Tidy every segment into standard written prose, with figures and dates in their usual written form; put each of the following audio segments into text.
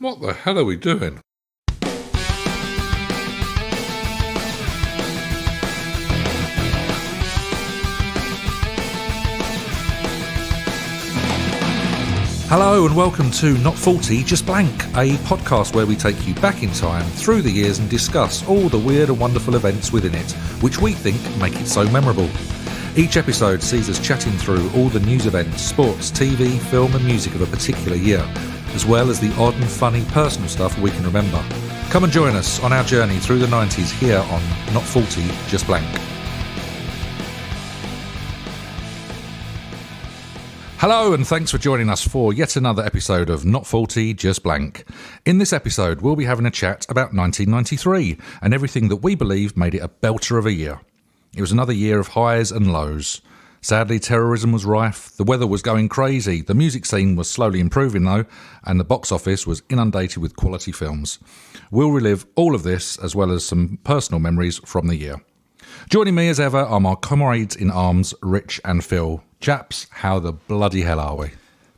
What the hell are we doing? Hello and welcome to Not 40, Just Blank, a podcast where we take you back in time through the years and discuss all the weird and wonderful events within it, which we think make it so memorable. Each episode sees us chatting through all the news events, sports, TV, film and music of a particular year, as well as the odd and funny personal stuff we can remember. Come and join us on our journey through the 90s here on Not 40, Just Blank. Hello and thanks for joining us for yet another episode of Not 40, Just Blank. In this episode, we'll be having a chat about 1993 and everything that we believe made it a belter of a year. It was another year of highs and lows. Sadly, terrorism was rife, the weather was going crazy, the music scene was slowly improving though, and the box office was inundated with quality films. We'll relive all of this as well as some personal memories from the year. Joining me as ever are my comrades in arms, Rich and Phil. Chaps, how the bloody hell are we?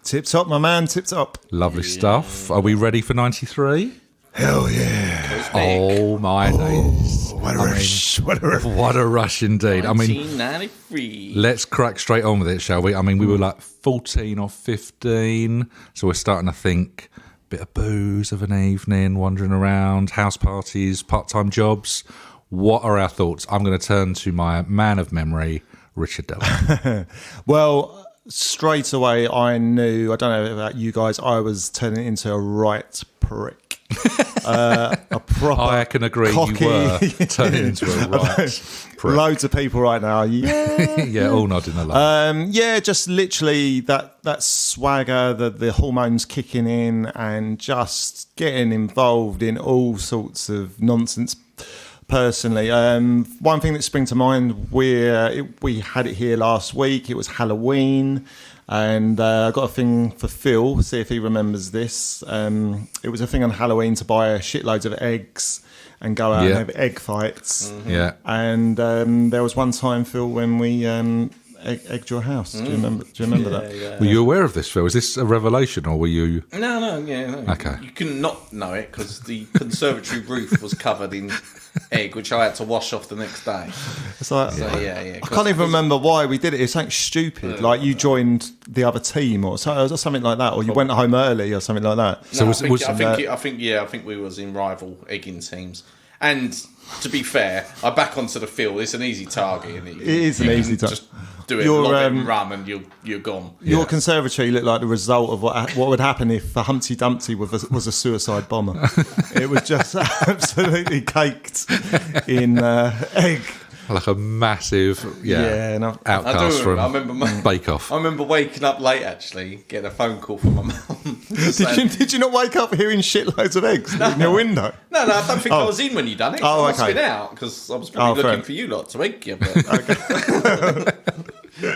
Tip top, my man, tip top. Lovely stuff. Are we ready for 93? Hell yeah. Oh my days. What a rush. What a rush indeed. 1993. Let's crack straight on with it, shall we? We were like 14 or 15, so we're starting to think bit of booze of an evening, wandering around, house parties, part-time jobs. What are our thoughts? I'm going to turn to my man of memory, Richard Dillon. Well, straight away I knew, I don't know about you guys, I was turning into a right prick. A proper I can agree cocky, you were turning into a right prick. Loads of people right now. Yeah, all nodding along. Just literally that swagger, the hormones kicking in and just getting involved in all sorts of nonsense. Personally, one thing that springs to mind, we had it here last week. It was Halloween, and I got a thing for Phil. See if he remembers this. It was a thing on Halloween to buy shitloads of eggs and go out and have egg fights. Mm-hmm. Yeah, and there was one time, Phil, when we egged your house. Do you remember that? Yeah. Were you aware of this, Phil? Was this a revelation, or were you? No. Okay. You can not know it because the conservatory roof was covered in egg, which I had to wash off the next day. It's like, I can't even remember why we did it. It's something stupid, like you joined the other team or something like that, or you went home early or something like that. No, I think we was in rival egging teams. And to be fair, I back onto the field. It's an easy target. Isn't it? It is an easy target. Just do it, lob it and run, and you're gone. Your conservatory looked like the result of what would happen if Humpty Dumpty was a suicide bomber. It was just absolutely caked in egg. Like a massive, outcast from Bake Off. I remember waking up late, actually, getting a phone call from my mum. Did you not wake up hearing shitloads of eggs in your window? No, I don't think I was in when you done it. I must have been out, because I was probably looking for you lot to egg you. But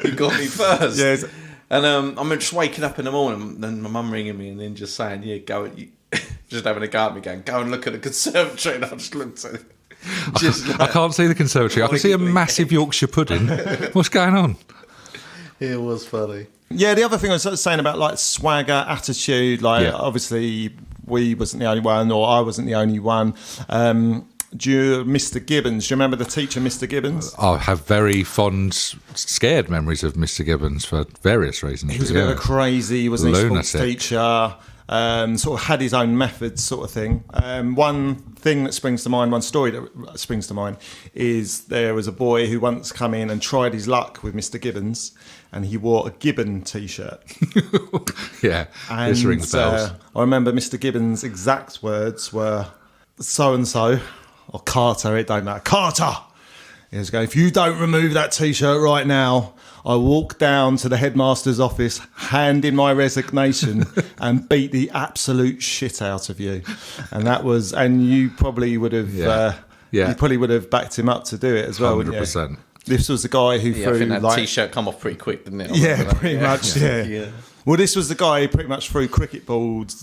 you got me first. Yes. And I'm just waking up in the morning, and my mum ringing me and then just saying, just having a go at me, going, go and look at the conservatory. And I just looked at it. I can't see the conservatory. I can see a massive Yorkshire pudding. What's going on? It was funny. Yeah, the other thing I was saying about like swagger, attitude, obviously we wasn't the only one, or I wasn't the only one. Mr. Gibbons, do you remember the teacher, Mr. Gibbons? I have very fond, scared memories of Mr. Gibbons for various reasons. He was a bit of a crazy, wasn't he? Lunatic. Sports teacher. Sort of had his own methods, sort of thing. One thing that springs to mind, one story that springs to mind, is there was a boy who once come in and tried his luck with Mr. Gibbons, and he wore a Gibbon t-shirt. Yeah, this rings bells. I remember Mr. Gibbons' exact words were so-and-so, or Carter, it don't matter. Carter! He was going, if you don't remove that t-shirt right now, I walk down to the headmaster's office, hand in my resignation, and beat the absolute shit out of you. And that was, and you probably would have, you probably would have backed him up to do it as well, 100%. Wouldn't you? This was the guy who threw. I think that t-shirt come off pretty quick, didn't it? Yeah, pretty much. Yeah. Well, this was the guy who pretty much threw cricket balls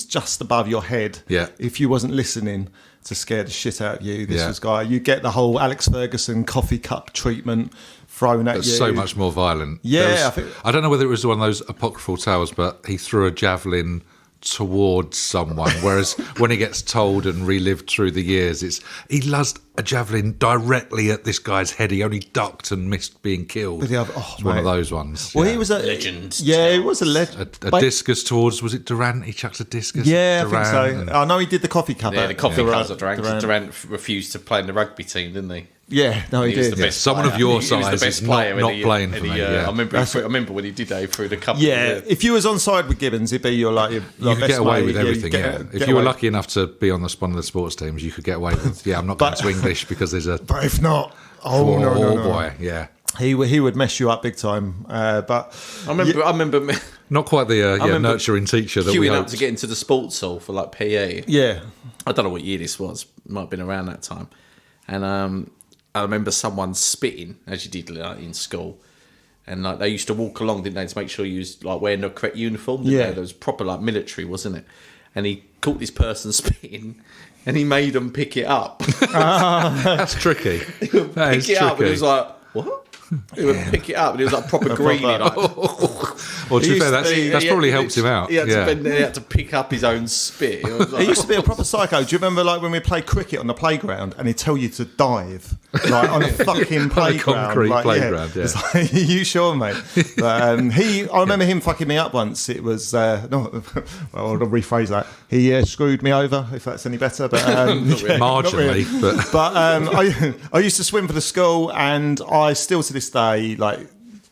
just above your head. Yeah. If you wasn't listening to scare the shit out of you, this was guy. You get the whole Alex Ferguson coffee cup treatment thrown at you. So much more violent. Yeah, I don't know whether it was one of those apocryphal tales, but he threw a javelin towards someone, whereas when he gets told and relived through the years, he luzzed a javelin directly at this guy's head. He only ducked and missed being killed. It's one of those ones. Well, he was a legend. Yeah, he was a legend. A discus towards, was it Durant? He chucks a discus. Yeah, Durant, I think so. I know he did the coffee cup. Yeah, the coffee cups at Durant. Durant refused to play in the rugby team, didn't he? Yeah, no, he was did. the best someone player. of your He was size the best is player not in the- playing in for the, me. I remember when he did that through the cup. Yeah, if you was on side with Gibbons, he'd be your You could best get away mate. with everything, Yeah, If you were lucky enough to be on one of the sports teams, you could get away with, I'm not going to English because there's a... But if not, no. Boy, yeah. He would mess you up big time. But I remember Not quite the nurturing teacher that we queuing up hoped. to get into the sports hall for like PE. yeah, I don't know what year this was. Might have been around that time. And I remember someone spitting, as you did like, in school. And like they used to walk along, didn't they, to make sure you was like wearing the correct uniform. Yeah, it was proper like military, wasn't it? And he caught this person spitting, and he made them pick it up. That's tricky. That is pick it up, and tricky. he was like, "What?" He would pick it up, and he was like proper greedy. Like, Well, to be fair, He that's had probably to helped him out. He had, he had to pick up his own spit. It was like, he used to be a proper psycho. Do you remember like when we played cricket on the playground and he'd tell you to dive like on a fucking playground, concrete like, playground, yeah. It's like, you sure, mate? But, I remember him fucking me up once. It was I'll rephrase that. He screwed me over, if that's any better. But Marginally, but But I used to swim for the school, and I still to this day like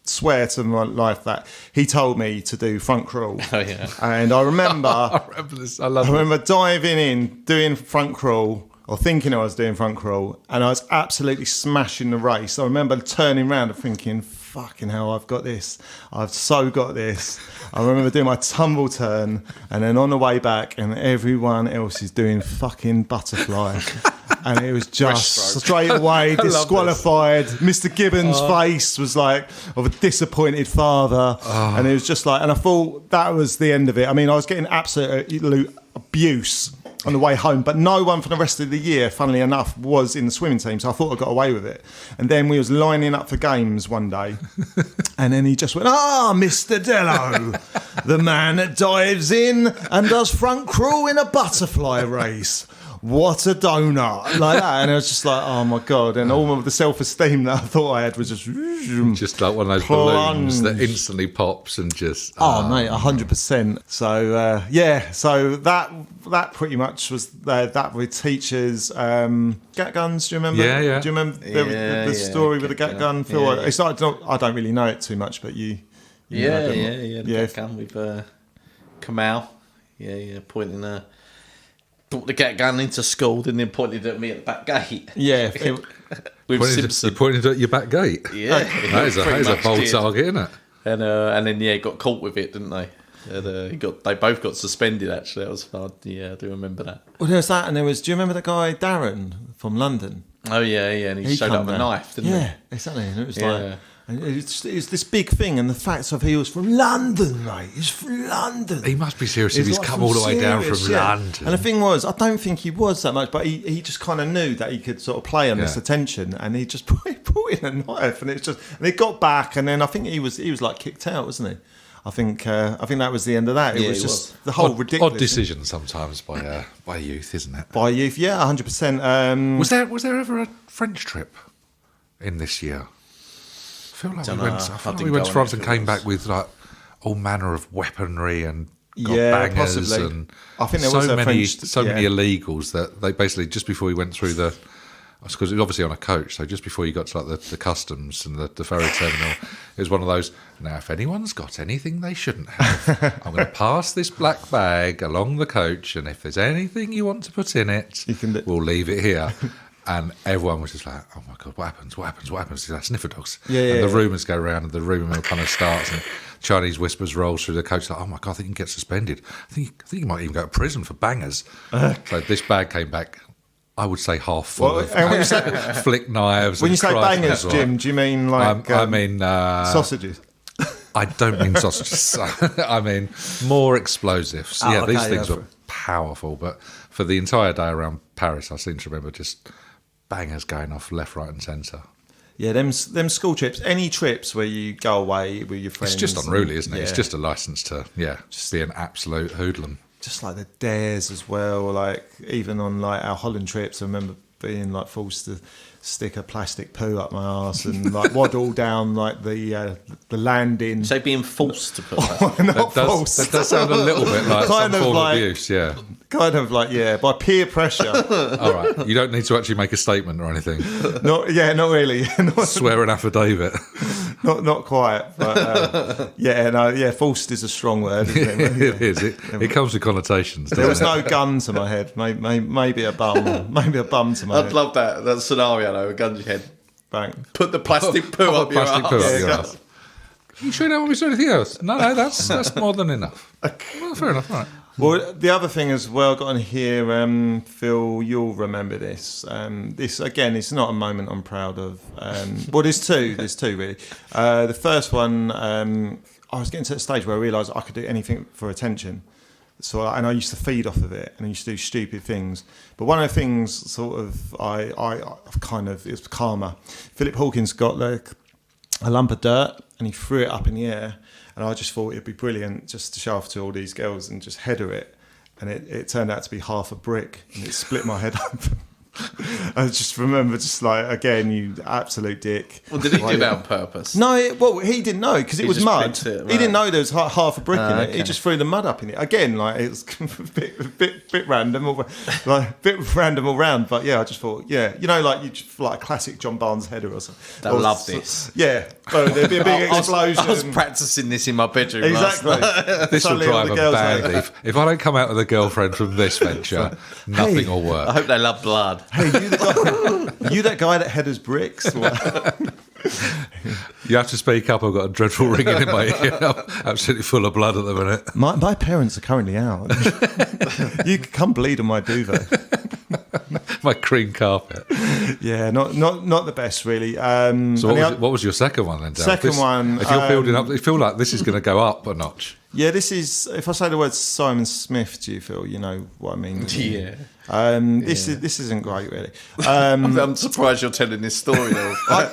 swear to my life that he told me to do front crawl. Oh, yeah. And I remember I remember this. I love I it. remember diving in, doing front crawl, or thinking I was doing front crawl, and I was absolutely smashing the race. I remember turning around and thinking, fucking hell, I've got this. I've so got this. I remember doing my tumble turn, and then on the way back, and everyone else is doing fucking butterfly. And it was just straight away disqualified. Mr. Gibbons' face was like of a disappointed father. And it was just like, and I thought that was the end of it. I mean, I was getting absolute abuse on the way home, but no one for the rest of the year, funnily enough, was in the swimming team, so I thought I got away with it. And then we was lining up for games one day, and then he just went, Mr. Dello, the man that dives in and does front crawl in a butterfly race. What a donut, like that. And I was just like, oh my God. And all of the self-esteem that I thought I had was just like one of those balloons that instantly pops and just... mate, 100%. So, so that pretty much was that with teachers. Gat guns, do you remember? Yeah. Do you remember the story with the gat gun? Phil? Yeah. It's not, I don't really know it too much, but you know the gat gun with Kamal. Pointing brought the gat gun into school, and then pointed at me at the back gate. Yeah. With Simpson. You pointed at your back gate? Yeah. That is a bold target, isn't it? And then got caught with it, didn't they? And, they both got suspended. Actually, that was fun. Yeah, I do remember that. Well, there was that, and there was. Do you remember the guy Darren from London? Oh yeah, and he showed up with a knife, didn't he? Yeah, exactly. And it was like. And it was this big thing, and the fact of he was from London, mate. He's from London. He must be serious if he's come all the way down from London. And the thing was, I don't think he was that much, but he just kind of knew that he could sort of play on this attention, and he just brought in a knife, and it got back, and then I think he was like kicked out, wasn't he? I think that was the end of that. It was just the whole ridiculous odd decision sometimes by youth, isn't it? By youth, yeah, 100%. Was there ever a French trip in this year? I feel like we went to France and came back with like all manner of weaponry and bangers possibly. and I think there was so a many French, illegals that they basically just before we went through because it was obviously on a coach, so just before you got to like the customs and the ferry terminal, it was one of those. Now, if anyone's got anything they shouldn't have, I'm going to pass this black bag along the coach, and if there's anything you want to put in it, we'll leave it here. And everyone was just like, oh my God, what happens? It's like sniffer dogs. And the rumours go around, and the rumour mill kind of starts, and Chinese whispers rolls through the coach like, oh my God, I think you can get suspended. I think you might even go to prison for bangers. So this bag came back, I would say half full of and when you say, flick knives. When you say bangers, Jim, do you mean like I mean sausages? I don't mean sausages. I mean more explosives. These things were powerful, but for the entire day around Paris, I seem to remember just bangers going off left, right and centre. Yeah, them school trips, any trips where you go away with your friends. It's just unruly, isn't it? It's just a licence to just be an absolute hoodlum. just like the dares as well. Like even on like our Holland trips, I remember being like forced to stick a plastic poo up my arse and like waddle down like the landing. So being forced to put that. Not forced. That does sound a little bit like some form of abuse, yeah. Kind of like, yeah, by peer pressure. All right. You don't need to actually make a statement or anything. Not really. Swear an affidavit. Not quite. But forced is a strong word, isn't it? It is. It comes with connotations. There was no gun to my head. Maybe a bum. Maybe a bum to my head. I'd love that scenario though, a gun to your head. Bang. Put the plastic poo up your Plastic poo arse. up your arse. You sure you don't want me to do anything else? No, that's more than enough. Well, fair enough, all right. Well, the other thing as well, got on here, Phil, you'll remember this. This, again, it's not a moment I'm proud of. Well, there's two really. The first one, I was getting to the stage where I realised I could do anything for attention. And I used to feed off of it, and I used to do stupid things. But one of the things, sort of, it was karma. Philip Hawkins got like a lump of dirt, and he threw it up in the air. And I just thought it'd be brilliant just to show off to all these girls and just header it. And it turned out to be half a brick, and it split my head up. I just remember, just like, again, you absolute dick. Well, did he do that on purpose? No, he didn't know because it was mud. Right. He didn't know there was half a brick in it. Okay. He just threw the mud up in it. Again, like, it was a bit random, all round. But yeah, I just thought, yeah, you know, like like a classic John Barnes header or something. I love this. Yeah, well, there'd be a big explosion. I was practicing this in my bedroom. Exactly. This will drive them badly. If I don't come out with a girlfriend from this venture, nothing will work. I hope they love blood. Hey, you that guy that headers bricks? You have to speak up. I've got a dreadful ringing in my ear. I'm absolutely full of blood at the minute. My parents are currently out. You can come bleed on my duvet. My cream carpet. Yeah, not the best really. So what was your second one then, Dale? Second one. If you're building up, you feel like this is going to go up a notch. Yeah, this is. If I say the word Simon Smith, do you feel you know what I mean? Yeah. This isn't great really. I'm surprised you're telling this story though. I'm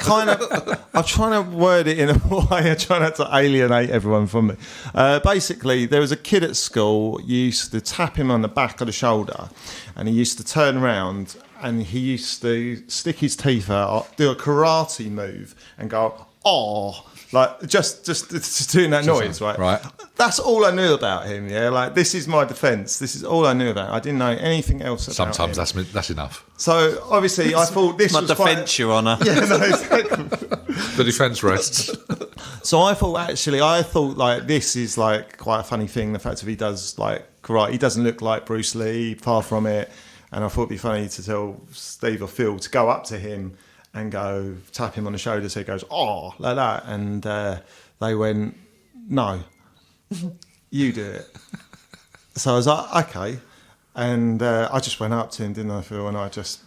trying to word it in a way. I try not to alienate everyone from me. Basically, there was a kid at school. You used to tap him on the back of the shoulder, and he used to turn around and he used to stick his teeth out, do a karate move, and go, "Oh." Like just doing that noise, right? Right. That's all I knew about him. Yeah, like this is my defence. This is all I knew about him. I didn't know anything else about Sometimes him. that's enough. So obviously, I thought this My was defence, Your Honour. Yeah, no, exactly. The defence rests. So I thought like this is like quite a funny thing. The fact that he does like karate, he doesn't look like Bruce Lee, far from it. And I thought it'd be funny to tell Steve or Phil to go up to him and go tap him on the shoulder so he goes, "Oh," like that. And they went, "No, you do it." So I was like, "Okay." And I just went up to him, didn't I, Phil? And I just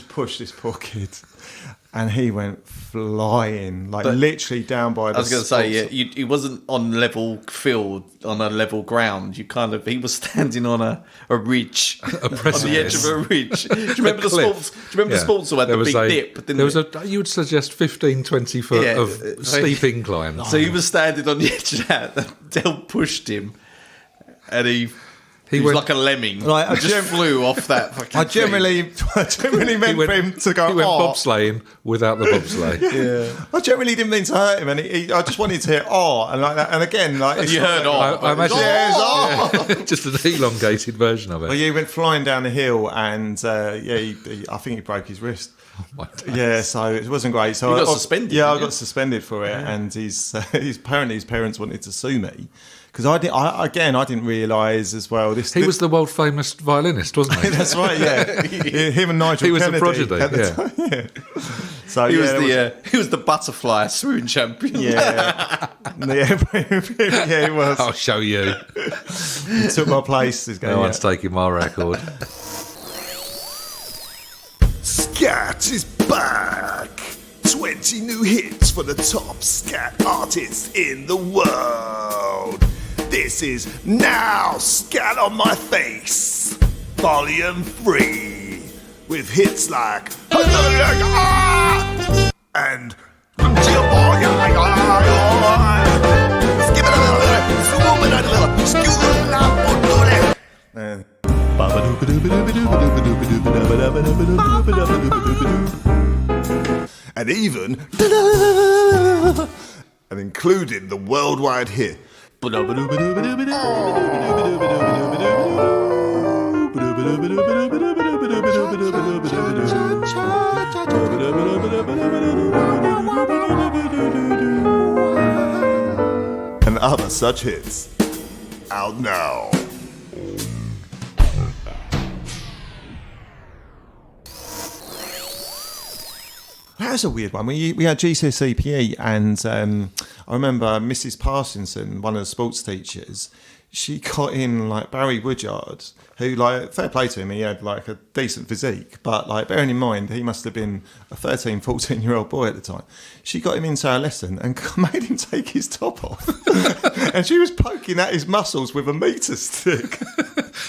pushed this poor kid. And he went flying, like literally down by the... I was going to say, yeah, he wasn't on level field, on a level ground. He was standing on a ridge, on the edge of a ridge. Do you remember the sports? Do you remember the sports that had the big dip? There was you would suggest 15, 20 foot of steep incline. So he was standing on the edge of that. Del pushed him, and he was like a lemming. Like, I just flew off that fucking I generally meant for him to go, He went "Oh." bobsleighing without the bobsleigh. Yeah. I generally didn't mean to hurt him, and I just wanted to hear "oh" and like that. And again, like You heard "oh." I imagine Yeah. just an elongated version of it. Well, yeah, he went flying down the hill, and I think he broke his wrist. Oh my days. Yeah, so it wasn't great. So You got suspended, Yeah, I didn't you? got suspended for it, and apparently his parents wanted to sue me because I didn't realise as well. He was the world famous violinist, wasn't he? That's right. Yeah, him and Nigel. He was Kennedy a prodigy. at the Yeah. time, yeah. So He was the butterfly swoon champion. Yeah, yeah, he was. I'll show you. He took my place. This guy. No one's taking my record. Scat is back! 20 new hits for the top scat artists in the world. This is Now Scat on My Face, Volume 3, with hits like and Skip it a little, And even and including the worldwide hit. And other such hits. Out now. That's a weird one. We had GCSE PE, and I remember Mrs. Parkinson, one of the sports teachers, she got in like Barry Woodyard, who, like, fair play to him, he had like a decent physique, but like bearing in mind he must have been a 13, 14-year-old boy at the time. She got him into our lesson and made him take his top off, and she was poking at his muscles with a meter stick.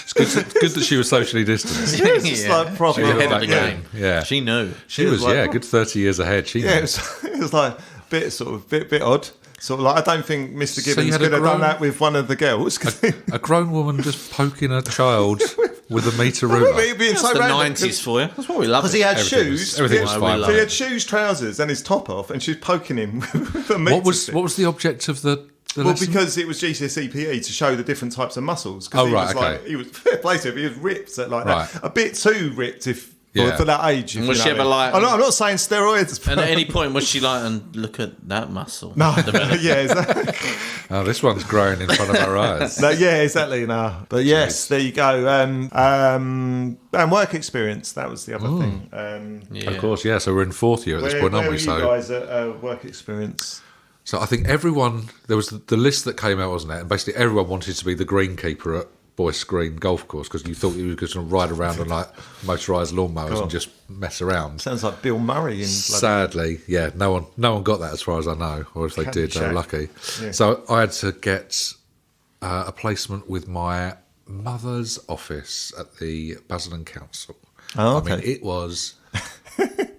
It's good that she was socially distanced. She was just like proper She was ahead of that the game. Yeah. She knew. She was, like- good 30 years ahead. She Yeah, knew. it was like bit odd. Sort of like, I don't think Mr. you Gibbons had could a have done grown- that with one of the girls. A grown woman just poking a child with a meter ruler. Being That's so the random, 90s for you. That's what we love. because he had Everything shoes. was- everything was he had, fine. We so he love had shoes, trousers, and his top off, and she was poking him with a meter What was stick. the object of the Well, lesson? because it was GCSE PE to show the different types of muscles. 'Cause Oh, he right, was okay. like, he was fair play to him. He was ripped at like Right. that, a bit too ripped Yeah. for that age. If Was you she know ever what I like- mean. I'm not saying steroids. And at any point was she like, and look at that muscle? no, yeah, exactly. Oh, this one's growing in front of our eyes. No, yeah, exactly. No, but yes, there you go. And work experience. That was the other thing. Yeah. Of course, yeah. So we're in fourth year at this Where, point, where aren't were we? you So, guys at work experience? so I think everyone, there was the list that came out, wasn't it? And basically everyone wanted to be the greenkeeper at Boyce Green Golf Course because you thought you were going to ride around on like motorised lawnmowers and just mess around. Sounds like Bill Murray in bloody Sadly, yeah, no one got that as far as I know, or if they Caddy did, they were Shack. lucky. Yeah. So I had to get a placement with my mother's office at the Basildon Council. Oh, I mean, okay. it was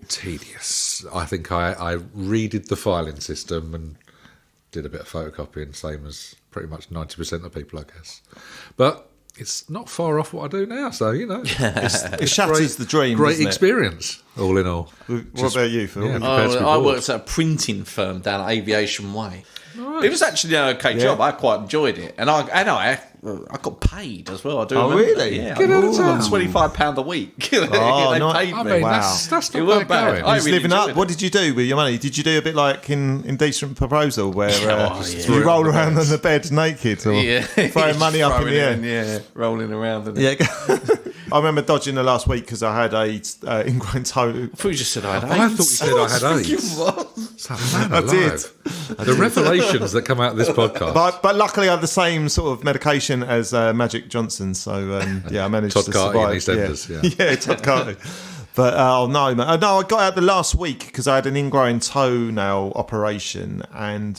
tedious. I think I redid the filing system and did a bit of photocopying, same as pretty much 90% of people, I guess. But it's not far off what I do now, so, you know. It shatters the dream. Great doesn't it? experience, all in all. What about you, Phil? Yeah, prepared to be I bored. worked at a printing firm down at Aviation Way. It was actually an okay job. I quite enjoyed it, and I got paid as well. I do. Oh, remember really? that. Yeah, Get out of I town. got £25 a week. Oh, they nice. paid I me. mean, Wow. that's It not weren't bad bad. going. I He's really living up. enjoyed What did you do with your money? Did you do a bit like in Indecent Proposal, where yeah. you roll around on the bed naked, or Yeah, throwing money up in the air? Yeah, rolling around. And Yeah, I remember dodging the last week because I had a ingrown toe. I thought you just said I had I AIDS. thought you said I had AIDS. What? It's like, man I alive. The revelations that come out of this podcast. But luckily, I had the same sort of medication as Magic Johnson, so yeah, I managed Todd to Carty in survive. EastEnders, yeah, Todd Carty. But oh no, man! No, I got out the last week because I had an ingrown toenail operation,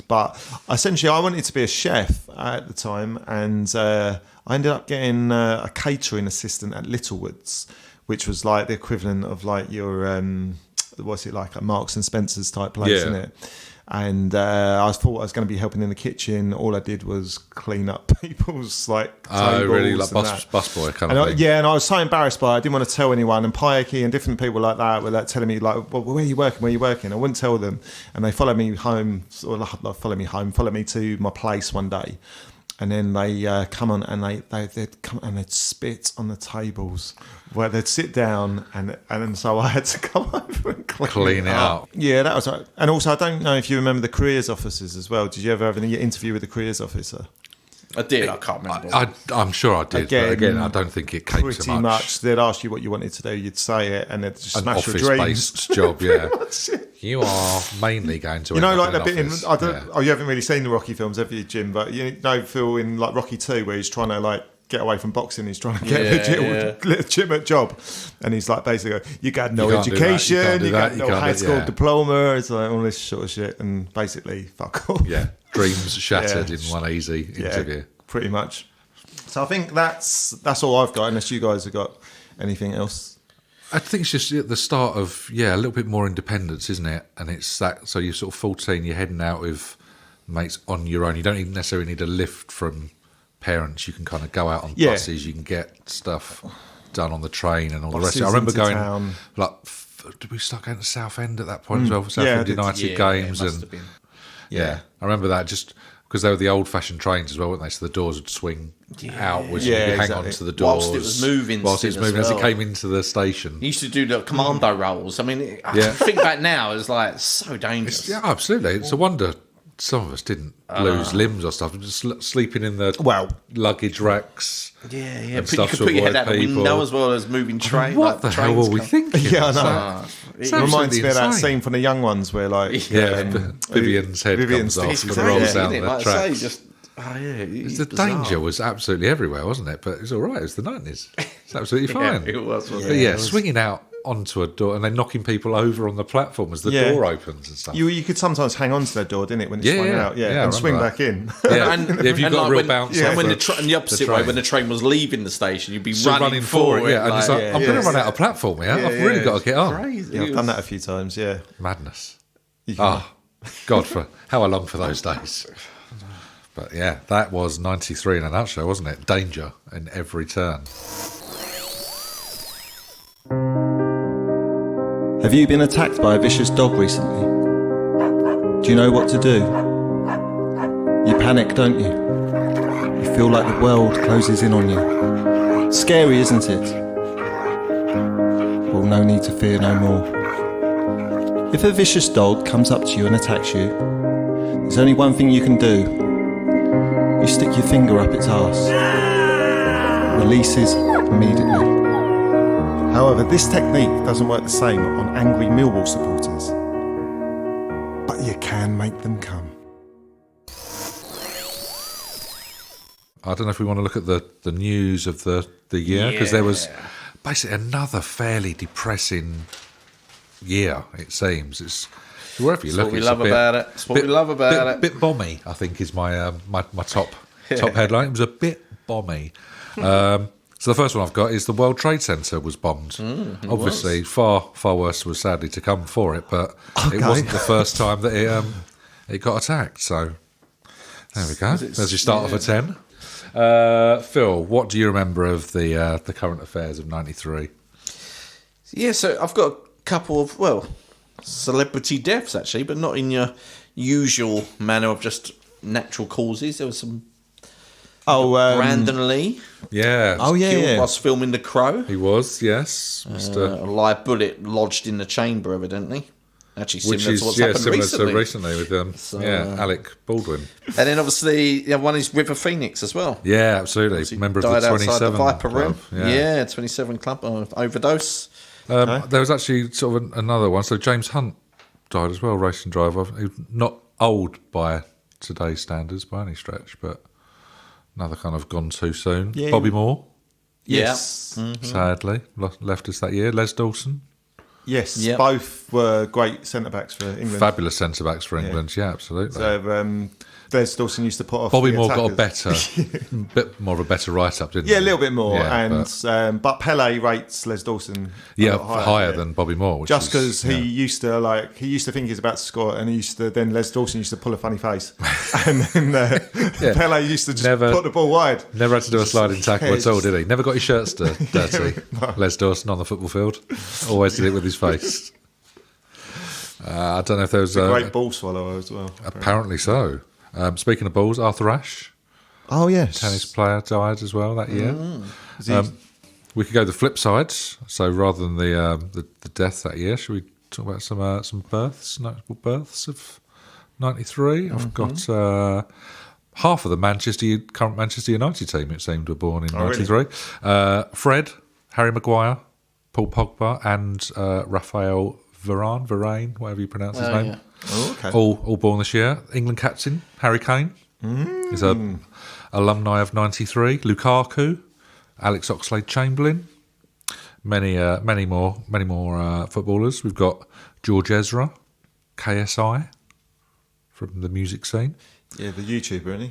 but essentially I wanted to be a chef at the time, and I ended up getting a catering assistant at Littlewoods, which was like the equivalent of like your what's it like, a Marks and Spencer's type place, Yeah. isn't it? And I thought I was going to be helping in the kitchen. All I did was clean up people's like Oh, tables really? Like and that. busboy kind And of thing. yeah, and I was so embarrassed by it. I didn't want to tell anyone. And Piaki and different people like that were like telling me like, well, where are you working? Where are you working? I wouldn't tell them. And they followed me home, or not follow me home, followed me to my place one day. And then they come on and they'd come and they'd spit on the tables where they'd sit down and so I had to come over and Clean it up. Yeah, that was right. And also, I don't know if you remember the careers officers as well. Did you ever have an interview with the careers officer? I did. I can't remember. I'm sure I did, but again, I don't think it came Pretty to much. They'd ask you what you wanted to do, you'd say it, and they'd just An smash your dreams. office-based job, yeah. You are mainly going to You know, end like up the in bit an in. office. I don't. Yeah. Oh, you haven't really seen the Rocky films, have you, Jim? But you know, Phil in like Rocky 2, where he's trying to like get away from boxing. He's trying to get a legitimate job, and he's like basically, going, you got no You can't do that, education, you can't do you that, got you no can't high do- school yeah. diploma. It's like all this sort of shit, and basically, fuck off. Yeah, dreams shattered Yeah. in one easy interview. Pretty much. So I think that's all I've got, unless you guys have got anything else. I think it's just at the start of, a little bit more independence, isn't it? And it's that, so you're sort of 14, you're heading out with mates on your own. You don't even necessarily need a lift from parents, you can kind of go out on Yeah. buses, you can get stuff done on the train and all the rest Buses of it. I remember into going, town. like, did we start going to Southend at that point as well? Southend Yeah, I did. United Yeah, games. it must And have been. yeah, I remember that just because they were the old-fashioned trains as well, weren't they? So the doors would swing outwards. Yeah, and you could hang exactly. on to the doors. Whilst it was moving Whilst it was still as moving as it well. came into the station. You used to do the commando rolls. I mean, I Yeah. think back now, it's like so dangerous. Yeah, absolutely. It's a wonder some of us didn't lose limbs or stuff. Just sleeping in the luggage racks. Yeah. And But you stuff could to put your avoid head out the people. window as well as moving train. What the hell were we thinking? Yeah, I know. It's It reminds absolutely me of that insane. scene from The Young Ones where, like, Yeah, Vivian's head Vivian's comes off sticks and out, rolls yeah. down the Like I say, tracks. just The danger was absolutely everywhere, wasn't it? But it was all right. It was the 90s. It's absolutely fine. Yeah, it was. But yeah, swinging out onto a door and then knocking people over on the platform as the Yeah. door opens and stuff. you could sometimes hang on to that door, didn't it, when it Yeah, swung yeah. out, Yeah, I and remember swing that. back in. Yeah, And, yeah, if you've and got a like real when, bounce and off when the- the opposite the way, train. when the train was leaving the station, you'd be So running forward. yeah. And it's like, I'm going to run yeah. out of platform here. I've really got to get on. crazy. Yeah, I've done that a few times, yeah. Madness. You can- Ah, God, for how I long for those days. But yeah, that was 93 in a nutshell, wasn't it? Danger in every turn. Have you been attacked by a vicious dog recently? Do you know what to do? You panic, don't you? You feel like the world closes in on you. Scary, isn't it? Well, no need to fear no more. If a vicious dog comes up to you and attacks you, there's only one thing you can do. You stick your finger up its arse. Releases immediately. However, this technique doesn't work the same on angry Millwall supporters. But you can make them come. I don't know if we want to look at the news of the year, because there was basically another fairly depressing year, it seems. It's wherever you That's look, what we it's love a bit, about it. That's what we love about it. Bit bomby, I think, is my my top headline. It was a bit bomby. So the first one I've got is the World Trade Center was bombed. Obviously, far worse was sadly to come for it, but it wasn't the first time that it got attacked. So there we go. There's your start of a 10. Phil, what do you remember of the current affairs of '93? Yeah, so I've got a couple of, celebrity deaths actually, but not in your usual manner of just natural causes. There was some Brandon Lee Yeah. killed whilst filming The Crow. He was, yes. A live bullet lodged in the chamber, evidently. Actually, Which similar is to what's happened similar recently. to recently with Alec Baldwin. And then obviously, one is River Phoenix as well. Yeah, absolutely. Member of the Died 27 outside the Viper Club. Room. Yeah, 27 Club overdose. There was actually sort of another one. So James Hunt died as well, racing driver. He was not old by today's standards by any stretch, but another kind of gone too soon. Yeah. Bobby Moore, Yes. sadly, left us that year. Les Dawson, Yes, Yep. both were great centre-backs for England. fabulous centre-backs for England. Yeah, absolutely. So Les Dawson used to put off Bobby the Moore got a attackers. bit more of a better write-up, didn't he? Yeah, a little bit more. Yeah, But Pele rates Les Dawson yeah, a lot higher yeah. than Bobby Moore. Which Just is- because he used to think he was about to score, and then Les Dawson used to pull a funny face, and then Pele used to just put the ball wide. Never had to do a sliding tackle Yeah, at all, just- did he? Never got his shirts dirty. Les Dawson on the football field. Always did it with his face. I don't know if there was Great ball swallower as well. apparently so. Speaking of balls, Arthur Ashe, Oh yes, tennis player, died as well that year. Is he- We could go the flip side. So rather than the death that year, should we talk about some births, notable births of '93? I've got half of the current Manchester United team. It seemed were born in '93. Fred, Harry Maguire, Paul Pogba, and Raphael Varane, whatever you pronounce his name. Yeah. Oh, okay. All born this year. England captain Harry Kane is a alumni of '93. Lukaku, Alex Oxlade-Chamberlain, many more footballers. We've got George Ezra, KSI from the music scene. Yeah, the YouTuber, isn't he?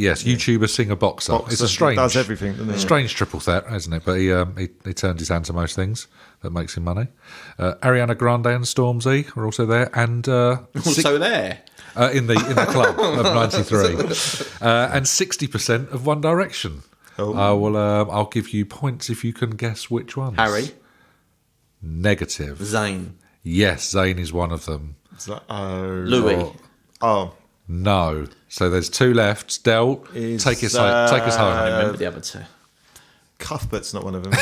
Yes, YouTuber, singer, boxer. It's a strange, does everything, doesn't he? Strange triple threat, isn't it? But he turned his hand to most things that makes him money. Ariana Grande and Stormzy are also there, and Also there. in the club of '93, and 60% of One Direction. Oh. I'll give you points if you can guess which ones. Harry. Negative. Zayn. Yes, Zayn is one of them. Louis. Oh. No. So there's two left. Del, take us home. I remember the other two. Cuthbert's not one of them.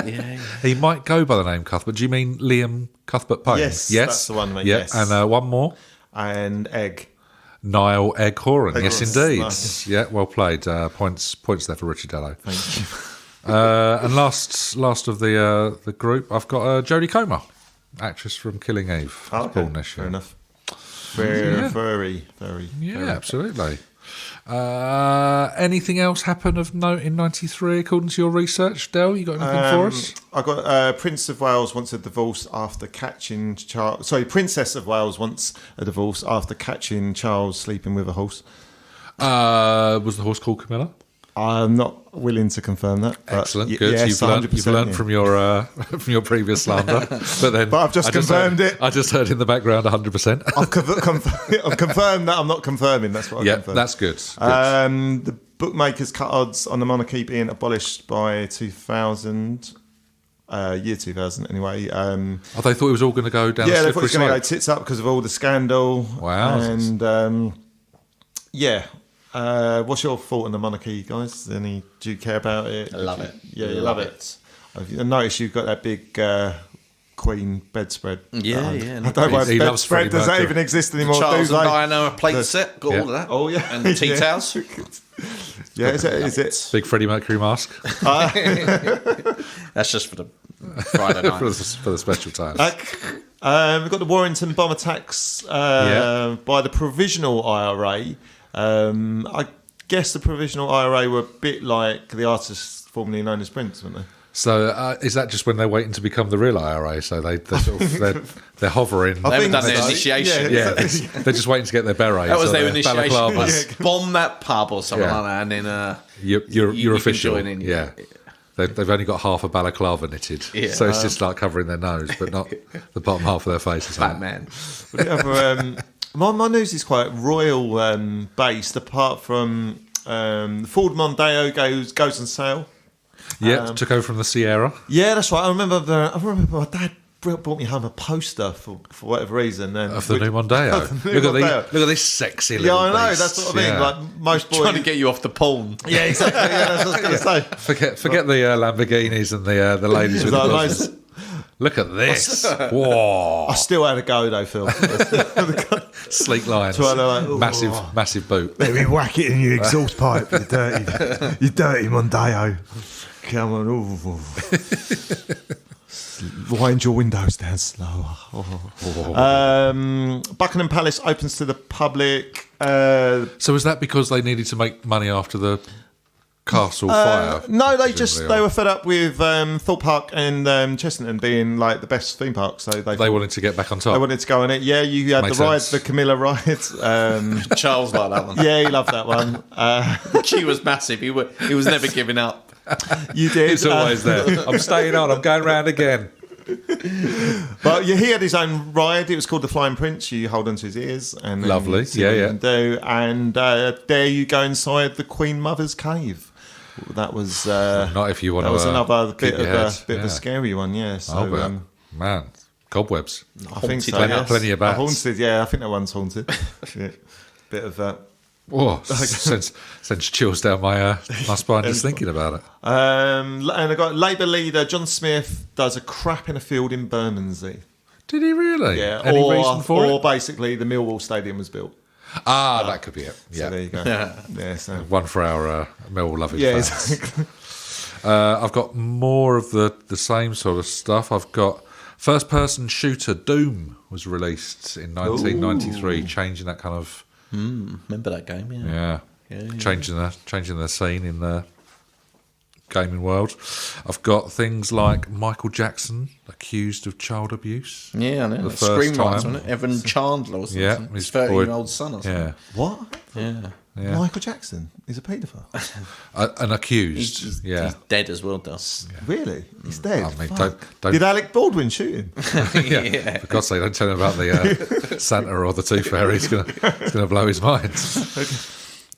Yeah. He might go by the name Cuthbert. Do you mean Liam Cuthbert Payne? Yes, that's the one, mate, Yeah, yes. and one more. And Egg. Niall Egg-Horan. Yes, Egg-Horan. indeed. Nice. Yeah, well played. Points there for Richie Dello. Thank you. And last of the group, I've got Jodie Comer, actress from Killing Eve. Oh, Was born this year. fair enough. Very. Yeah, absolutely. Anything else happen of note in '93 according to your research, Del? You got anything for us? I got Prince of Wales wants a divorce after catching Charles. Sorry, Princess of Wales wants a divorce after catching Charles sleeping with a horse. Was the horse called Camilla? I'm not willing to confirm that. But Excellent, good. Yes, You've learned 100%, from your from your previous slander, but I've just confirmed it. I just heard in the background 100%. I've confirmed that I'm not confiring. That's what I Yeah, confirmed. that's good. The bookmakers cut odds on the monarchy being abolished by 2000. Year 2000 anyway. They thought it was all going to go down. Yeah, the they thought it was going to go slippery tits up because of all the scandal. Wow. And what's your thought on the monarchy, guys? Do you care about it? I love it. Yeah, you love it. I noticed you've got that big Queen bedspread. Yeah. I don't know why He loves bedspread Freddie does that Mercury. even exist anymore. Charles do and they? Diana plate set. Got Yeah. all of that. Oh, yeah. And tea Yeah. towels. Yeah, is it? Big Freddie Mercury mask That's just for the Friday night. for the special times. We've got the Warrington bomb attacks by the Provisional IRA. I guess the Provisional IRA were a bit like the artists formerly known as Prince, weren't they? So is that just when they're waiting to become the real IRA? So they're they're hovering. They haven't done think their so. initiation. Yeah, they're just waiting to get their berets. That was or their their initiation. balaclavas. Bomb that pub or something Yeah. like that, and then You're you can official. join in. Yeah. They've only got half a balaclava knitted, Yeah. so it's just like covering their nose, but not the bottom half of their face. Batman. My news is quite royal based, apart from Ford Mondeo goes on sale. Yeah, took over from the Sierra. Yeah, that's right. I remember my dad brought me home a poster for whatever reason. And Of the new Mondeo. Of the new look Mondeo. at this sexy Yeah, little I know. beast. That's what I mean. Yeah. Like most boys. Trying to get you off the porn. Yeah, exactly. Yeah, that's what I was going to say. Forget the Lamborghinis and the ladies with the Like, buzzers. Look at this. Whoa. I still had a go though, Phil. Sleek lines. So I like, ooh. Massive boot. Let me whack it in your exhaust pipe, you dirty Mondeo. Come on, wind your windows down slower. Buckingham Palace opens to the public. So is that because they needed to make money after the castle fire? No, they presumably, were fed up with Thorpe Park and Chessington being like the best theme parks. So they wanted to get back on top. They wanted to go on it. Yeah, you had Makes the ride, sense. the Camilla ride. Charles liked that one. Yeah, he loved that one. She was massive. He was never giving up. You did. It's always there. I'm staying on. I'm going round again. But yeah, he had his own ride. It was called the Flying Prince. You hold onto his ears and then Lovely. you see Yeah, what you yeah. can do. And there you go inside the Queen Mother's cave. That was Not if you want that to. was another keep bit your of head. a scary one. Yeah. So Oh, but, man, cobwebs. I think so. Haunted Yes. Plenty of bats. Haunted. Yeah, I think that one's haunted. Yeah. Bit of that. Oh, sends chills down my spine just thinking about it. And I got Labour leader John Smith does a crap in a field in Bermondsey. Did he really? Yeah, Any reason for or it? basically the Millwall Stadium was built. That could be it. So Yeah. there you go. Yeah. So One for our Millwall loving yeah, fans. exactly. I've got more of the same sort of stuff. I've got first-person shooter Doom was released in 1993, changing that kind of Remember that game? Yeah. changing the scene in the gaming world. I've got things like Michael Jackson accused of child abuse. Yeah, I know. The Like first screenwriters, time. wasn't it? Evan Chandler or something. Yeah, His his boy- 13-year-old son or something. Yeah. What? Yeah. Yeah. Michael Jackson is a paedophile. An accused. He's yeah. dead as well, does. Really? He's dead. I mean, Fuck. don't- Did Alec Baldwin shoot him? yeah. For God's sake, don't tell him about the Santa or the Tooth Fairy. He's gonna blow his mind.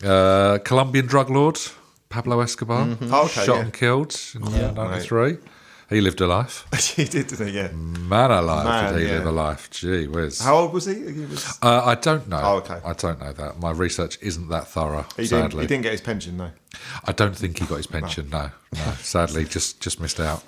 Colombian drug lord Pablo Escobar, Oh, okay, shot yeah. and killed in 1993. He lived a life. He did, didn't he? Yeah. Man alive, Man, did he yeah. live a life? Gee whiz. How old was he? He was. I don't know. Oh, okay. I don't know that. My research isn't that thorough, He sadly. didn't get his pension though. I don't think he got his pension, no. Sadly, just missed out.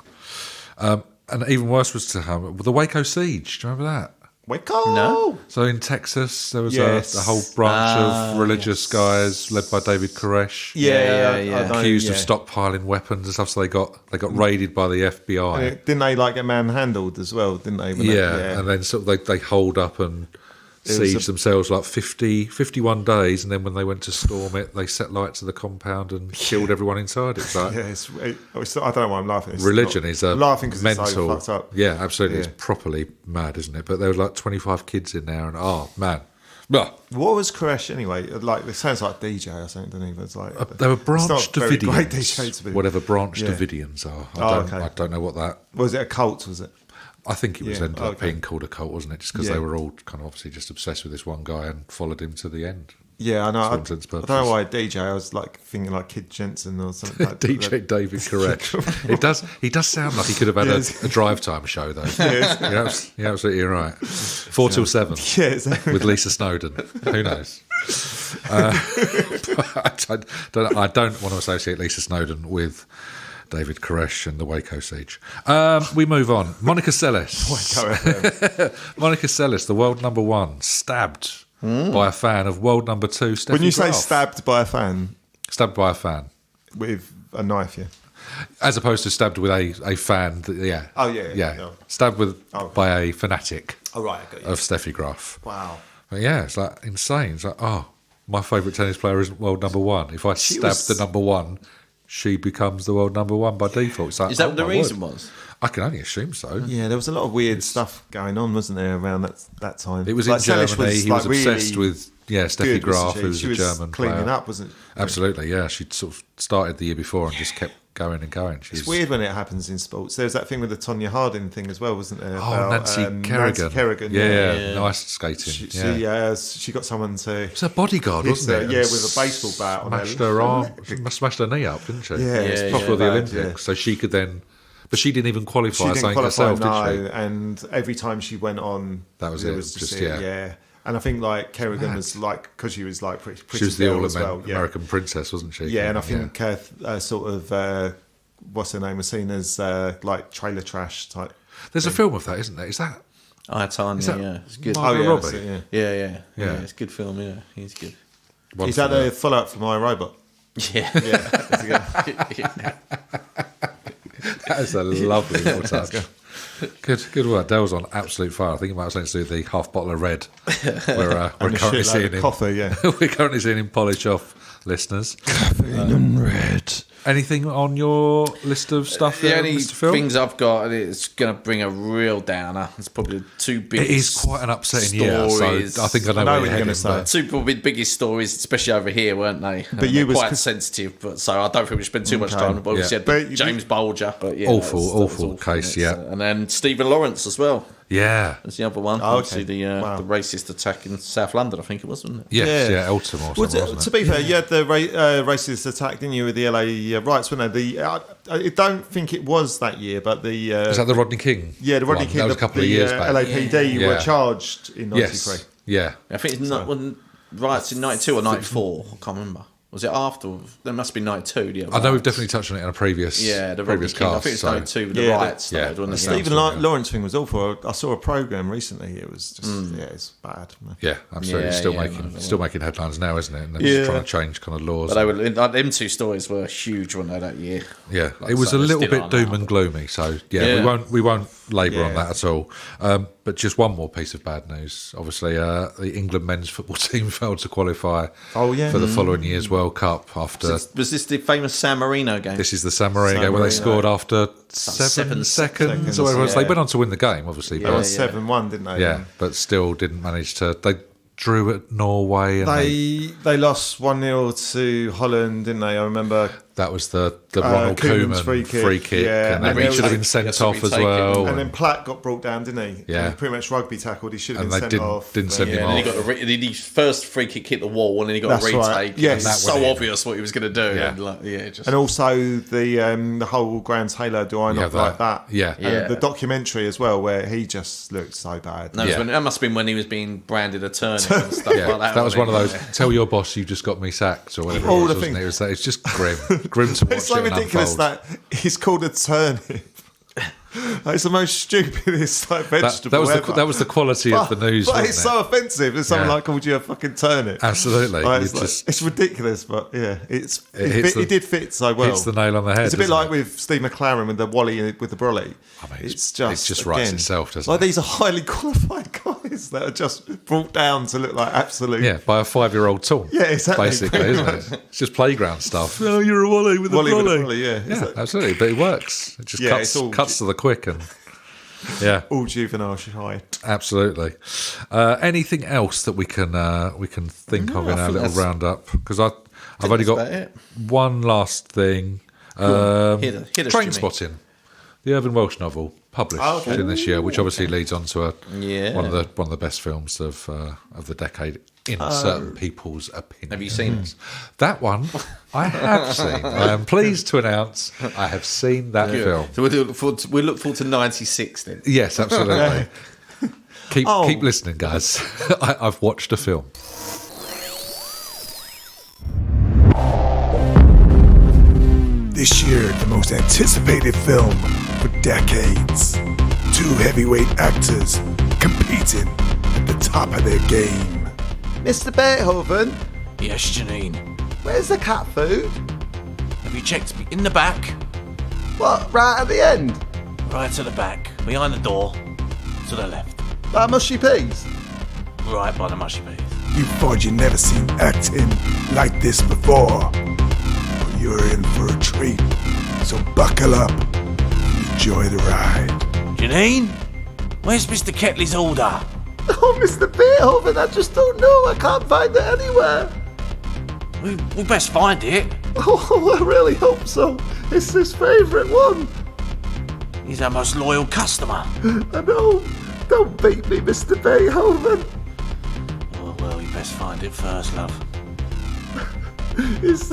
And even worse was to have the Waco siege. Do you remember that? Waco. No. So in Texas, there was Yes. a whole branch of religious guys led by David Koresh, Yeah. Yeah, yeah. I know, accused yeah. of stockpiling weapons and stuff. So they got raided by the FBI. Didn't they like get manhandled as well? Didn't they? When Yeah, and then sort of they holed up and It was sieged themselves like 51 days, and then when they went to storm it, they set light to the compound and killed everyone inside. It's like yeah, I don't know why I'm laughing. It's religion not- is a I'm laughing because mental. it's so fucked up. Yeah, absolutely, Yeah. it's properly mad, isn't it? But there were like 25 kids in there, and oh man, well, What was Koresh anyway? Like it sounds like DJ or something, doesn't it? It's like they were it's not branched very great DJ Davidians, to be. whatever branched Yeah. Davidians are. Okay. I don't know what that. Was it a cult? Was it? I think it was Yeah, ended up okay. being called a cult, wasn't it? Just because Yeah. they were all kind of obviously just obsessed with this one guy and followed him to the end. Yeah, I know. For I all intents and don't know purposes. why DJ. I was like thinking like Kid Jensen or something. Like DJ David Koresh. He does sound like he could have had Yes. a drive time show though. You're absolutely right. 4 till 7 Yeah, exactly. with Lisa Snowden. Who knows? I don't want to associate Lisa Snowden with David Koresh and the Waco siege. We move on. Monica Seles. Monica Seles, the world number one, stabbed by a fan of world number two, Steffi When you say Graf. stabbed by a fan Stabbed by a fan. with a knife, yeah. As opposed to stabbed with a fan. Yeah. Oh, yeah. No. Stabbed with Oh, okay. by a fanatic Oh right, I got you. of Steffi Graf. Wow. But yeah, it's like insane. It's like, oh, my favourite tennis player isn't world number one. If I She stab was- the number one, she becomes the world number one by default. It's like, Is that oh, what the my reason word. was? I can only assume so. Yeah, there was a lot of weird stuff going on, wasn't there, around that time? It was Like, in Seles Germany. He was like, obsessed really with Steffi good, Graf, wasn't who was she a was German cleaning player. up, wasn't she? Absolutely, yeah. She sort of started the year before and just kept going and going. It's weird when it happens in sports. There's that thing with the Tonya Harding thing as well, wasn't there? Oh, about, Nancy Kerrigan. Nancy Kerrigan, Yeah, nice skating. She got someone to It was a bodyguard, hit wasn't her, it? yeah, And with a baseball bat on smashed her her arm, smashed her knee up, didn't she? Yeah, it's proper proper the bad, Olympics. yeah. So she could then, but she didn't even qualify. She didn't something qualify, herself, did no, she? and every time she went on, That was there it, just just, it, yeah. yeah. And I think like Kerrigan was like, because she was like pretty She was the girl all as well, yeah. American princess, wasn't she? Yeah, and I think sort of what's her name was seen as like trailer trash type. There's a film of that, isn't there? Is that I Tanya, that yeah. It's good. Margot yeah, Robbie? that's it, yeah. Yeah. Yeah. It's a good film, yeah. He's good. one Is that from the follow up from iRobot? Yeah. Yeah. That is a lovely little touch. Good work. Dale's on absolute fire. I think it might have something to do with the half bottle of red. We're And a currently shitload seeing of him. coffee, yeah. We're currently seeing him polish off listeners. and red. Anything on your list of stuff The there, only Mr. Phil? things I've got, and it's going to bring a real downer. It's probably the two biggest. It is quite an upsetting year, so stories. I think I know, I know where what you're you're heading. gonna say. but- Two probably the biggest stories, especially over here, weren't they? But you they're was quite sensitive, but so I don't think we spend too much Okay. time. But obviously, Yeah. had But James Bolger, but yeah, Awful, that was awful case, yeah. and then Stephen Lawrence as well. Yeah. That's the other one. Oh, Obviously, okay. Wow. the racist attack in South London, I think it was, wasn't it? Yes, Yeah. yeah, Eltham or Well, something, wasn't to it? be fair, you had the racist attack, didn't you, with the LA riots, wasn't there? I don't think it was that year, but the Is that the Rodney King? yeah, the Rodney one? King, That was a couple of years back. LAPD Yeah. were charged in '93. Yes. Yeah. I think it's not when riots in '92 or '94. I can't remember. Was it after? There must be '92. Yeah, I know we've definitely touched on it in a previous Yeah, the Rodney previous King. I cast. think it's so. '92 with the Yeah, riots yeah. started, wasn't it? Stephen Stephen Lawrence thing was awful. I saw a program recently. It was just it's bad. Yeah, absolutely. Yeah, still yeah, making no, still making headlines now, isn't it? And they're Yeah. just trying to change kind of laws. But they were like, them two stories were huge, weren't they, that year? Yeah, Like it was I say, a they little still bit are doom now. and gloomy. So yeah, Yeah. we won't labour on Yeah. that at all. But just one more piece of bad news. Obviously, the England men's football team failed to qualify for the following year's World Cup after... Was this the famous San Marino game? This is the San Marino game where they scored after 7 seconds or whatever else. They went on to win the game, obviously. They won 7-1, didn't they? Yeah, but still didn't manage to... They drew at Norway. And they lost 1-0 to Holland, didn't they? I remember... That was the Ronald Koeman free kick. Yeah. And then he should have been sent off as well. And then Platt got brought down, didn't he? Yeah. He pretty much rugby tackled. He should have And been they sent off. didn't send him And off. then he got his first free kick hit the wall, and then he got That's a retake. right. Yes. And That it's so went in. obvious what he was going to do. Yeah. And also the whole Graham Taylor doing Yeah, up like that. Yeah. And the documentary as well, where he just looked so bad. That must have been when he was being branded a turnip and stuff Yeah, like that. that was one of wasn't those. it? Tell your boss you just got me sacked or whatever. All it the was, wasn't things. it? It's just grim to watch. It's so it ridiculous unfold. that he's called a turnip. It's the most stupidest vegetable That was ever. that was the quality of the news. But wasn't it's it? so offensive. If someone called you a fucking turnip. Absolutely. Like, You it's, just- it's ridiculous, but yeah, hits he did fit so well. hits the nail on the head. It's a bit doesn't like it? with Steve McLaren with the Wally with the brolly. I mean, it's it just writes again, itself, doesn't like it? these are highly qualified guys that are just brought down to look like absolute. Yeah, by a 5-year-old tool. Yeah, exactly. Basically, isn't it? It's just playground stuff. Oh, you're a Wally with a Wally with a brolly. brolly, yeah. It's Yeah, like- absolutely. But it works. It just Yeah, it's all- cuts to the quick and yeah. all juvenile shite. Absolutely. Anything else that we can think of in our little roundup? Because I've only that's got about it. one last thing. Hit us, Jimmy. Train Spotting, the Irvin Welsh novel, published in this year, which obviously leads on to one of the best films of the decade in certain people's opinions. Have you seen it? That one? I have seen. I am pleased to announce I have seen that film. So we look forward to 96 then. Yes, absolutely. Keep listening, guys. I've watched a film. This year, the most anticipated film for decades. Two heavyweight actors competing at the top of their game. Mr. Beethoven, Yes, Janine. where's the cat food? Have you checked in the back? What, right at the end? Right to the back, behind the door, to the left. That mushy peas? Right by the mushy peas. You thought you'd never seen acting like this before. But you're in for a treat. So buckle up and enjoy the ride. Janine? Where's Mr. Ketley's order? Oh, Mr. Beethoven, I just don't know. I can't find it anywhere. We best find it. Oh, I really hope so. It's his favourite one. He's our most loyal customer. I know. Don't beat me, Mr. Beethoven. Oh, well, you best find it first, love. It's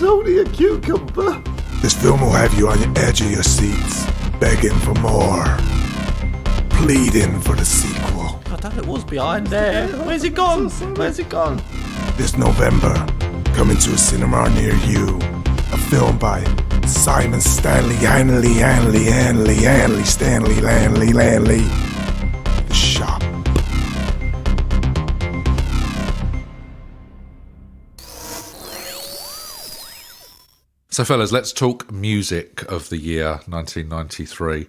only a cucumber. This film will have you on the edge of your seats, begging for more, pleading for the sequel. I thought it was behind there. Where's it gone? Where's it gone? This November, coming to a cinema near you, a film by Simon Stanley Hanley. The Shop. So, fellas, let's talk music of the year 1993.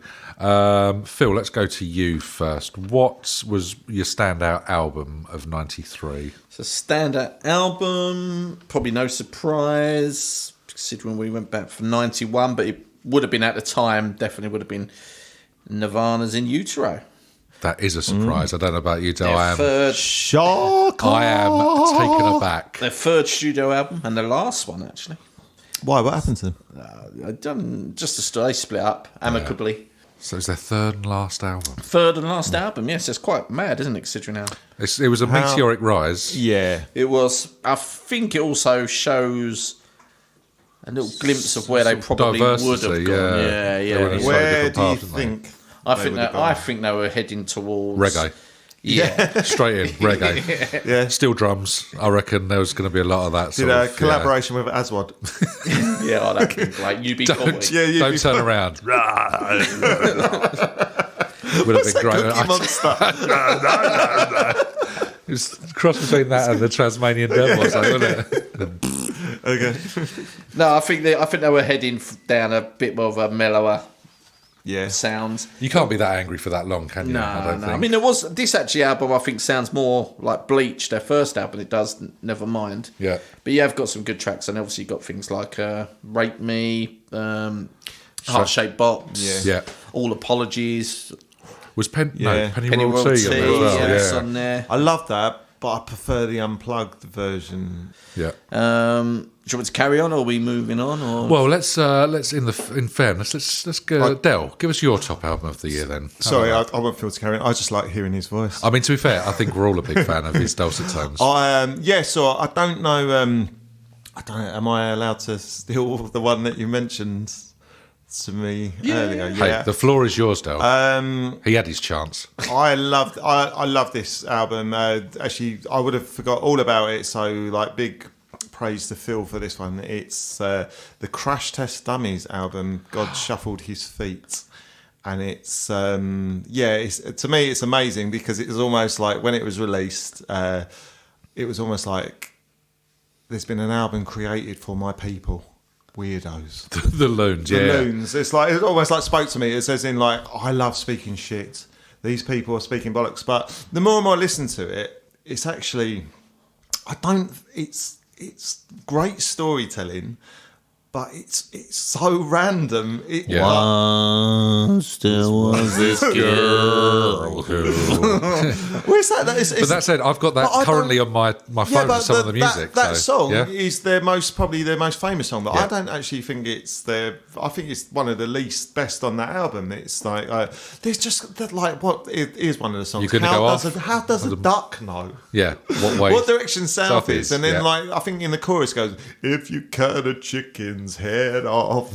Phil, let's go to you first. What was your standout album of 93? So standout album, probably no surprise, considering we went back from 91, but it would have been at the time, definitely would have been Nirvana's In Utero. That is a surprise. I don't know about you, Del. I am Third, Shock. taken aback. their third studio album, and the last one, actually. Why? What happened to them? I'd done just a story, they split up amicably. So it's their third and last album. Third and last album, yes, it's quite mad, isn't it, considering how... It was a meteoric rise. Yeah. It was, I think it also shows a little glimpse of where they probably would have Diversity, gone. yeah. Yeah, They went a yeah. slightly Where different do you path, didn't they? think? I think they were heading towards... Reggae. Yeah. Straight in, reggae. Yeah. Steel drums. I reckon there was going to be a lot of that. Did Sort a of, collaboration with Aswad. Yeah, oh, that could be like UB40. Yeah, Don't turn around. Would have been great. Cookie Monster. It was a cross between that and the Tasmanian Devil, or something, wasn't it? Okay. No, I think they were heading down a bit more of a mellower Yeah. sounds. You can't be that angry for that long, can you? No, I don't no. think. I mean, there was this actually album. I think sounds more like Bleach, their first album. It does. Never mind. Yeah. But you have got some good tracks, and obviously you got things like "Rape Me," "Heart Shaped Box," Yeah. "All Apologies." Was Penny Penny Royal Tea on there as well? yeah, it's Yeah. on there. I love that, but I prefer the unplugged version. Yeah. Do you want me to carry on, or are we moving on? Or Well, let's in fairness, let's go. Dell, give us your top album of the year then. How Sorry, about I won't feel to carry on. I just like hearing his voice. that? I mean, to be fair, I think we're all a big fan of his dulcet tones. So I don't know. I don't know. Am I allowed to steal the one that you mentioned to me earlier? Hey, the floor is yours, Dell. He had his chance. I love this album. Actually, I would have forgot all about it. So, like, big praise to Phil for this one. It's the Crash Test Dummies album. God Shuffled His Feet, and it's to me it's amazing because it was almost like when it was released, it was almost like there's been an album created for my people. Weirdos. The loons, The yeah. loons. It's like it almost like spoke to me. It says in like, I love speaking shit. These people are speaking bollocks. But the more and more I listen to it, it's actually it's great storytelling, but it's so random. Once there was this girl. Where's that? But that said, I've got that But I currently don't- on my phone with some of the music. That so, song yeah. is probably their most famous song, but Yeah. I don't actually think it's I think it's one of the least best on that album. It's like there's just that, like, what is one of the songs? You're gonna go off? How does a duck know? Yeah, what way? What direction south is, is? And then, yeah. like, I think in the chorus goes, if you cut a chicken's head off,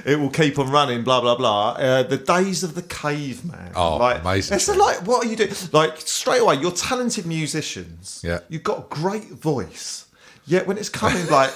it will keep on running, blah, blah, blah. The days of the caveman. Oh, like, amazing. It's like, what are you doing? Like, straight away, you're talented musicians. Yeah. You've got a great voice. Yet when it's coming, like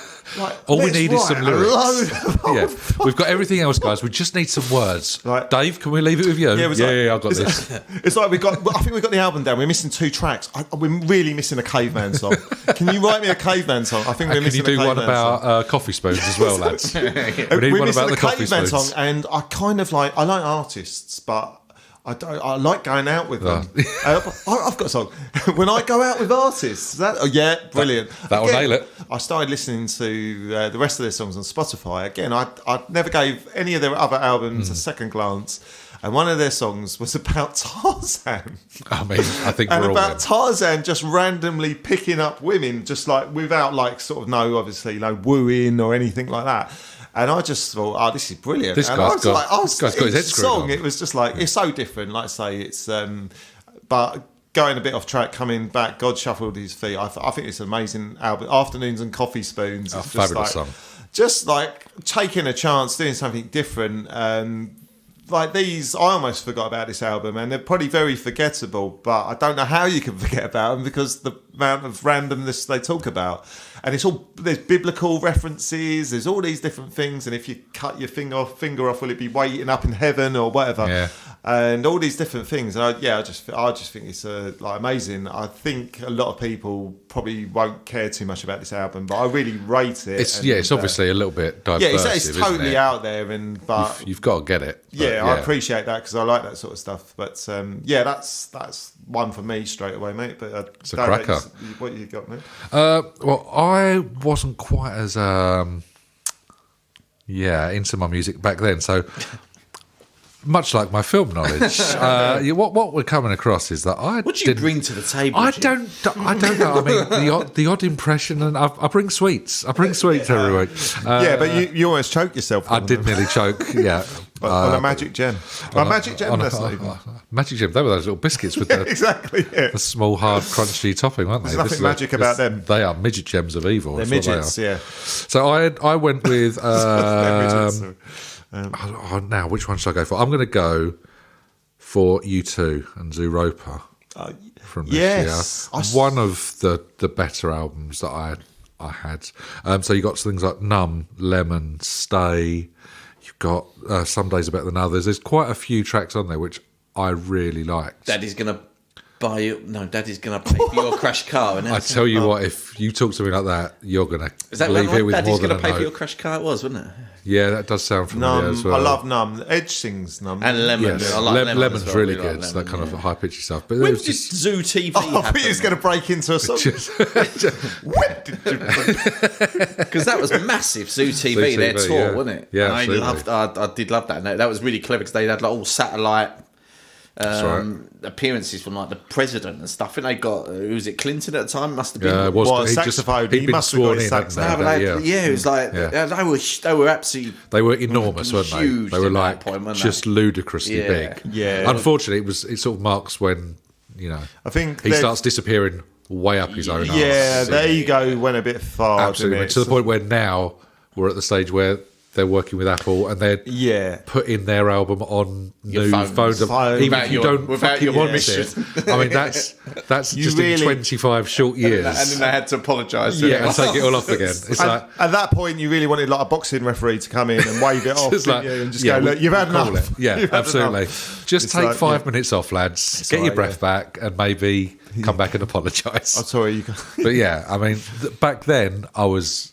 All we let's need is some write a lyrics. load of old Yeah, we've got everything else, guys. We just need some words. Right. Dave, can we leave it with you? Yeah, it was like- I've got this. It's like I think we've got the album down. We're missing 2 tracks. We're really missing a caveman song. Can you write me a caveman song? I think we're Can you missing a do caveman one about coffee spoons as well, lads? We need We're one missing about the coffee caveman spoons. song, and I kind of like artists, but I like going out with them. I've got a song. When I go out with artists, brilliant. That'll nail it. I started listening to the rest of their songs on Spotify. Again, I never gave any of their other albums a second glance. And one of their songs was about Tarzan. I mean, I think And we're all about in. Tarzan just randomly picking up women, just like without like sort of obviously wooing or anything like that. And I just thought, oh, this is brilliant. This and guy's I was got his head screwed song. on. It was just like, it's so different. Like I say, it's but going a bit off track, coming back, God Shuffled His Feet. I think it's an amazing album. Afternoons and Coffee Spoons. It's just fabulous like, song. Just like taking a chance, doing something different. Like these, I almost forgot about this album, and they're probably very forgettable, but I don't know how you can forget about them because the amount of randomness they talk about. And there's biblical references, there's all these different things, and if you cut your finger off, will it be waiting up in heaven or whatever? Yeah. And all these different things. And I just think it's amazing. I think a lot of people probably won't care too much about this album, but I really rate it. It's obviously a little bit diverse. it's totally out there, but You've got to get it. But, yeah, I appreciate that because I like that sort of stuff. But that's one for me straight away, mate. But It's a cracker. What you got, mate? Well, I wasn't quite as into my music back then, so much like my film knowledge, what we're coming across is that What do you bring to the table? I Jim? don't know. I mean, the odd impression, and I bring sweets. I bring sweets every week. But you almost choked yourself. I did nearly choke. Yeah. on a magic gem. Magic gem. That's not even. Magic gem. They were those little biscuits with the, Exactly. Yeah. the small, hard, crunchy topping, weren't they? There's nothing magic about them. They are midget gems of evil. They're that's what they midgets. are. Yeah. So I went with. They're midgets. Now, which one should I go for? I'm going to go for U2 and Zooropa from this yes. year. One of the better albums that I had. So you got things like Numb, Lemon, Stay. You've got Some Days Are Better Than Others. There's quite a few tracks on there which I really liked. Daddy's gonna Daddy's going to pay for your crash car. And I tell you what, if you talk to me like that, you're going to leave here with Daddy's more than going a to pay for your note. crash car? It was, wasn't it? Yeah, that does sound familiar Numb. as well. I love Numb. Edge sings Numb. And Lemon. Yes, I like Lemon Lemon's as well. really I really good. like That kind Lemon, of high pitchy stuff. But When it was did just Zoo TV I thought happen? he was going to break into a song. Because that was massive, Zoo TV, Zoo their TV, tour, yeah. wasn't it? Yeah, And absolutely. I did love that. And that was really clever because they had like all satellite right. appearances from like the president and stuff. And they got, who was it, Clinton at the time? Must have been. it was. Well, He saxophone, he'd he been must have got sworn his in, hadn't sax they, No, but that they, year. it was like Yeah. they were absolutely. They were enormous, weren't they? Huge They were at that like point, weren't just they? ludicrously Yeah. big. Yeah. Unfortunately, it sort of marks when I think he they're- starts disappearing way up his own Yeah, arse. their ego went a bit far. Absolutely, didn't it? to the point where now we're at the stage where they're working with Apple and they're Yeah. putting their album on Your new phones. phones. Even if you don't without fucking your want permission. it. I mean, that's You just really- in 25 short years. And then they had to apologise. Yeah, and take it all off again. It's like, At that point, you really wanted like a boxing referee to come in and wave it off, just didn't like, you? And just yeah, go, look, you've had call enough. it. Yeah, You've had absolutely. enough. Just It's take like, 5 yeah. minutes off, lads. Get all your right, breath back and maybe come back and apologise. I'm sorry, you. But yeah, I mean, back then I was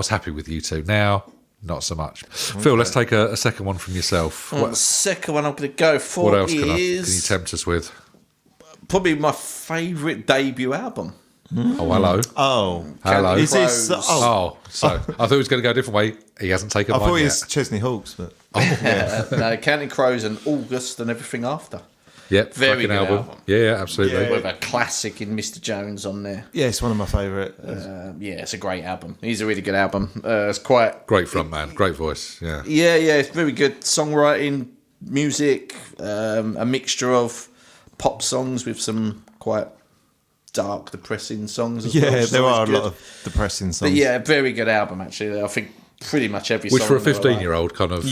happy with you two. Now, not so much. Phil, let's take a second one from yourself. The second one I'm going to go for What else can you is tempt us with? probably my favourite debut album. Oh, hello. Oh, Hello. Is this? Crows. Oh, So I thought he was going to go a different way. He hasn't taken I mine thought it yet. was Chesney Hawks, but No, Counting Crows and August and everything after. Yep, Very cracking good album. album. Yeah, absolutely. Yeah. With a classic in Mr. Jones on there. yeah, it's one of my favourite. Yeah, it's a great album. It's a really good album. It's quite... Great front man, great voice. Yeah. Yeah, it's very good songwriting, music, a mixture of pop songs with some quite dark, depressing songs as well. Yeah, which is there always are a good. lot of depressing songs. But yeah, very good album actually. I think pretty much every Which song. for a that I like. 15-year-old kind of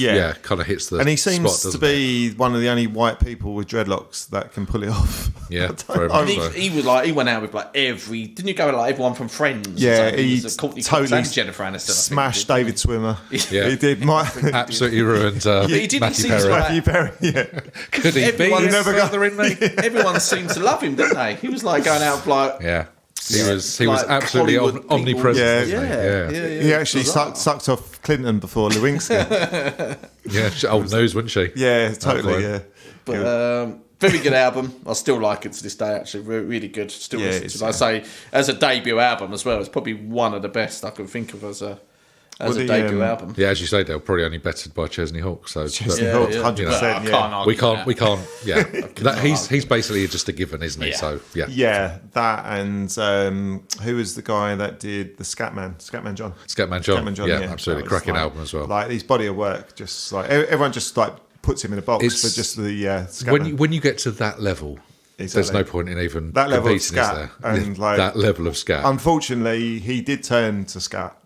kind of hits the And he spot, seems to doesn't be one of the only white people with dreadlocks that can pull it off. Yeah, I don't very know. much And so. he was like, he went out with like didn't you go with like everyone from Friends? or Yeah, something? he It was Courtney Cox totally and Jennifer Aniston. I think, smashed didn't he? David Swimmer. Yeah. He did. Absolutely ruined he didn't Matthew seem to Perry. like- Matthew Perry. Yeah. Could he be Everyone never never got- further in me? Everyone seemed to love him, didn't they? He was like going out with like Yeah. He Yeah, was like absolutely Hollywood people. omnipresent. Yeah. wasn't he? yeah. He actually Bizarre. sucked off Clinton before Lewinsky. Yeah, old news, wouldn't she? Yeah, totally. fine. Yeah. But very good album. I still like it to this day. Actually, really good. Still Yeah, listen it's, to it. I say as a debut album as well. It's probably one of the best I can think of as a debut album. Yeah, as you say, they're probably only bettered by Chesney Hawks. So Chesney but, Hawks, yeah. 100%. But I Yeah. can't argue we can't. Yeah, not he's basically just a given, isn't he? Yeah. So yeah, Yeah, that and who was the guy that did the Scatman John? Scatman John. Scatman John, yeah, that absolutely was cracking like- album as well. Like his body of work, just like everyone just like puts him in a box It's- for just the Scatman. when you get to that level, there's Exactly. no point in even That level of competing, is scat, there? and, like, that level of scat. Unfortunately, he did turn to scat.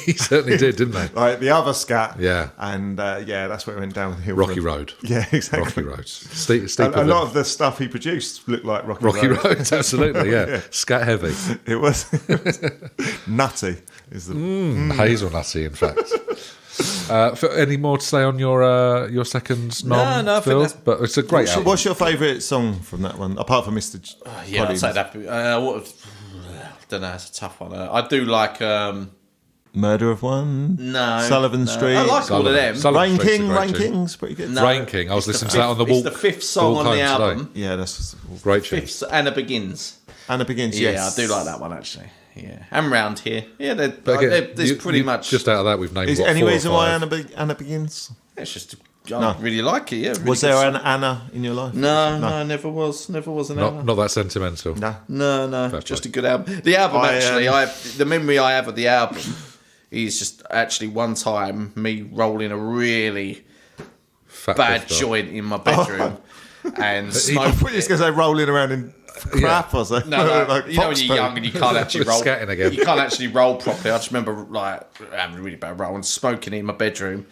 He certainly did, didn't they? Like the other scat. Yeah. And that's where it went downhill. Rocky for him. Road. Yeah, exactly. Rocky Road. Steep A lot of the stuff he produced looked like Rocky Road. Road, absolutely, yeah. Yeah. Scat heavy. It was nutty. Is the Hazelnutty, in fact. Any more to say on your second nom, No, I think Phil? that's- But it's a great album. What's your favourite song from that one, apart from Mr. Yeah, I'd say that. Don't know. It's a tough one. I do like. Murder of One? No, Sullivan no. Street? I like all of them. Sullivan Rain Street's a King? great Rain tune. King's pretty good. No. Rain King. I was It's listening the to that on the fifth- walk. It's the fifth song walk on the home today. album. Yeah, that's Great tune. Fifth, Anna Begins. Anna Begins. Yeah, Yes, I do like that one actually. Yeah, and Round Here. Yeah, But again, there's pretty much. just out of that we've named Is what, any 4 or reason why 5? Anna Begins? It's just I really like it. Yeah. Really Was good there song. an Anna in your life? No, never was an Anna. Not that sentimental. No. No, Fair just play. a good album. The album I, actually, the memory I have of the album is just actually one time me rolling a really Fat bad Biff, joint in my bedroom and I smoking. thought you was going to say rolling around in crap or something. No, Like you know when fox you're poo. young and you can't actually roll. Scatting again. You can't actually roll properly. I just remember like having a really bad roll and smoking it in my bedroom,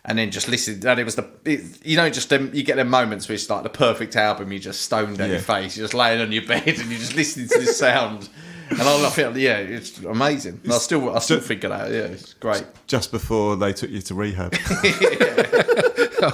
and then just listening. And it was just you get them moments where it's like the perfect album. You just stoned at Yeah. your face. You're just laying on your bed and you're just listening to this sound. And I love it. Yeah, it's amazing. I still think of that. Yeah, it's great. Just before they took you to rehab.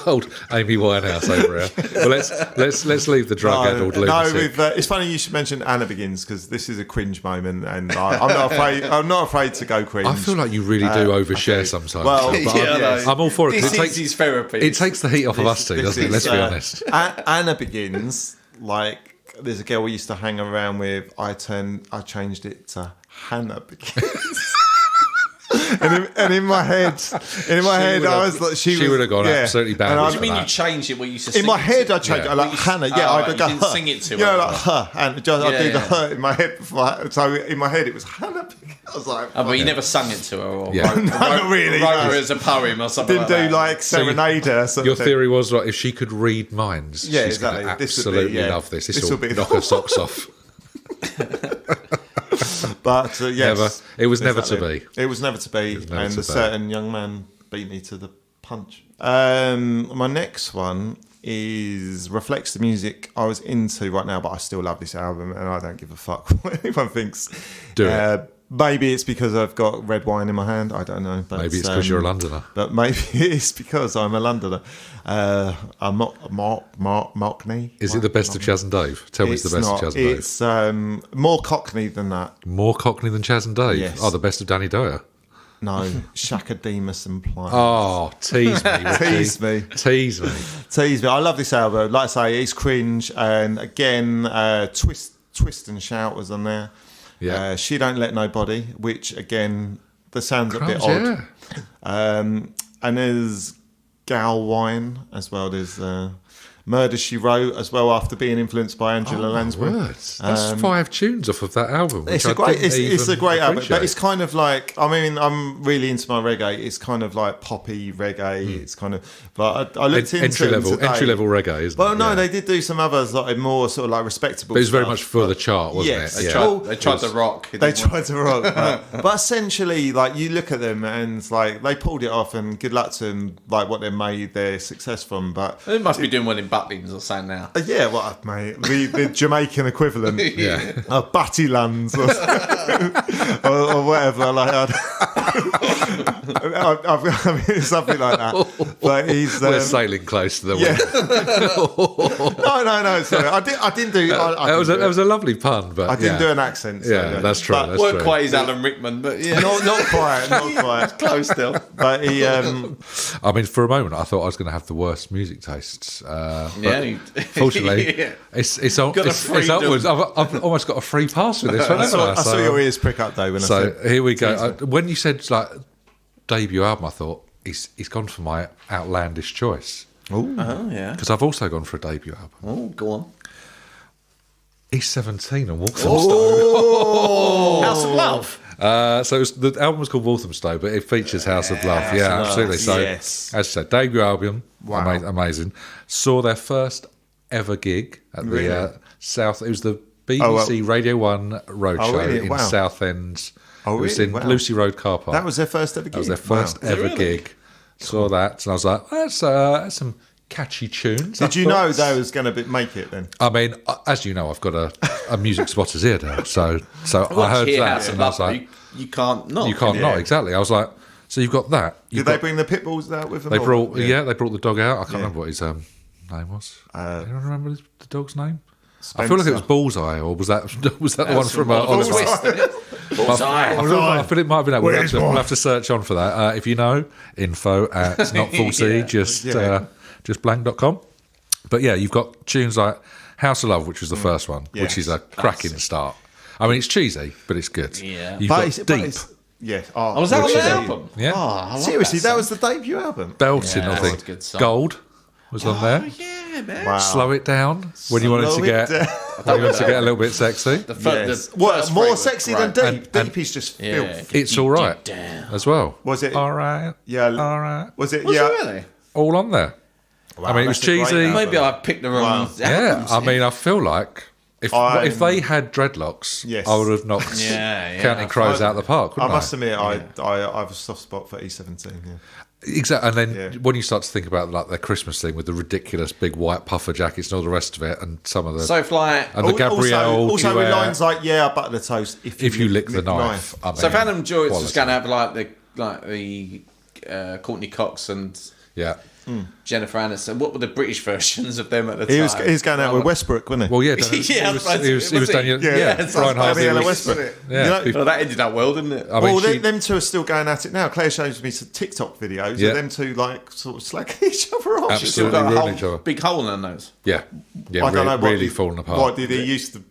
Old Amy Winehouse over here. Well, let's leave the drug-addled lunatic. It's funny you should mention Anna Begins because this is a cringe moment, and I'm not afraid to go cringe. I feel like you really do overshare sometimes. Well, but I'm all for it. This 'cause is his therapy. It takes the heat off of us two, doesn't it? Let's be honest. Anna Begins, like there's a girl we used to hang around with. I changed it to Hannah Begins. and in my head, I was like, she would have gone absolutely bad. What do you mean you changed it? Where you used to sing in my head, I changed it. I like Hannah. Yeah, I'd go. You didn't sing it to her. Yeah, like her, and I'd do the her in my head before. So in my head, it was Hannah. I was like, but you never sung it to her, or Yeah. not really. wrote her as a poem or something. Didn't like do that. like Serenader. Your theory was like if she could read minds, Yeah, she's going to exactly. absolutely love this. This will be knock her socks off. But yes, It was never to exactly. be. It was never to be, never and to a be. certain young man beat me to the punch. My next one reflects the music I was into right now, but I still love this album, and I don't give a fuck what anyone thinks. Do it. Maybe it's because I've got red wine in my hand. I don't know. But, Maybe it's because you're a Londoner. But maybe it's because I'm a Londoner. Mockney. Is it the best of Chaz and Dave? Tell me it's the best of Chaz and Dave. It's more Cockney than that. More Cockney than Chaz and Dave? Yes. Oh, the best of Danny Dyer? No, Shaka Demus and Pliers. Oh, tease me. Tease me. Tease me. Tease me. I love this album. Like I say, it's cringe. And again, Twist and Shout was on there. Yeah. She Don't Let Nobody, which again, the sound's a bit Crumbs, odd. yeah. And there's Gal Wine as well. There's Murder She Wrote as well, after being influenced by Angela Lansbury. Words. That's 5 tunes off of that album. Which It's a great album, but appreciate. it's kind of like, I mean, I'm really into my reggae. It's kind of like poppy reggae. It's kind of, but I looked into entry level reggae, isn't Well, it? no, Yeah. they did do some others like more sort of like respectable. But it was very stuff, much for but- the chart, wasn't Yes. it? They tried to rock. They tried to rock, but essentially, like you look at them and like they pulled it off, and good luck to them, like what they made their success from. But They must be doing one in Butlins or something now. yeah, what mate, the Jamaican equivalent, Yeah. Battylands or whatever. Like I mean, something like that. But he's We're sailing close to the wind. no. Sorry, I didn't do. That was a lovely pun, but I didn't do an accent. So, Yeah, that's true. But That's Weren't true. quite as Alan Rickman, but yeah, not quite. close still. But he, I mean, for a moment, I thought I was going to have the worst music tastes. Yeah. Fortunately, Yeah. it's freedom. upwards. I've almost got a free pass with this one, haven't I? I saw your ears prick up though when I So said. here we go. When you said like debut album, I thought he's gone for my outlandish choice Oh yeah. because I've also gone for a debut album. Oh, go on. He's 17 and Walthamstow. House of Love. So the album was called Walthamstow, but it features House of Love. Yeah, absolutely. So yes. as you said, debut album, Wow. amazing. Saw their first ever gig at the South. It was the BBC Radio 1 roadshow really? in Wow. Southend. Oh, It was really? in Wow. Lucy Road car park. That was their first ever gig. That was their first ever really? gig. Saw that, and I was like, that's some catchy tunes. Did you know they was going to make it then? I mean, as you know, I've got a music spotter's ear now, so I heard Hear that, House of and I was Love, like, you can't not. you can't not exactly. I was like, so you've got that. Did they bring the pit bulls out with them? They or- brought they brought the dog out. I can't remember what his name was. Anyone remember the dog's name? I feel like it was Bullseye, or was that the one from Oliver? I feel it might have been that. We'll have to search on for that. If you know, info at not40 just blank.com. But yeah, you've got tunes like House of Love, which was the first one, which is a cracking start. I mean, it's cheesy, but it's good. Yeah. You've But got it's- Deep, but it's- yeah. Oh, was that on the album? yeah, I like Seriously, that song. was the debut album. belting, Yeah, I that's think. a good song. Gold was on there. Yeah, man. Wow. Slow it down when you wanted to get a little bit sexy. The Yes. first What, more phrase was sexy than great. Deep? Deep is just filth. It's all right Down. as well. Was it? All right? Yeah. All right. Was it? Was yeah. it really? All on there. I mean, it was that's a great cheesy. album. Maybe I picked the wrong. Yeah, albums. I mean, I feel like if they had dreadlocks, Yes. I would have knocked Yeah, Counting Crows out the park. I Wouldn't must admit, I have a soft spot for E17. Yeah. Exactly, and then when you start to think about like their Christmas thing with the ridiculous big white puffer jackets and all the rest of it, and some of the So if like, and the Gabrielle also with lines like I butter the toast if you lick the knife. I mean, so if Adam Joyce was quality. going to have like the Courtney Cox and Jennifer Aniston, what were the British versions of them at the time? He was going out with Westbrook, wasn't he? Well, yeah, Yeah, he was Daniel. Brian Harvey. Daniela was- Westbrook. Yeah, You know, Well, that ended up well, didn't it? I mean, well, she- them two are still going at it now. Claire shows me some TikTok videos Yeah. of them two like sort of slagging each other off. Absolutely. Still got a ruin each whole other. big hole in her nose. yeah, I don't know what really he- falling apart. What did he used to?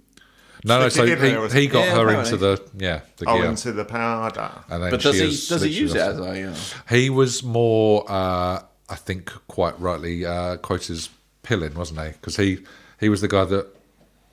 No, stick so it in there or he got Yeah, her apparently. into the gear, into the powder. and then But does she he has does he literally use it lost as a? He was more, I think, quite rightly quoted as pilling, wasn't he? Because he was the guy that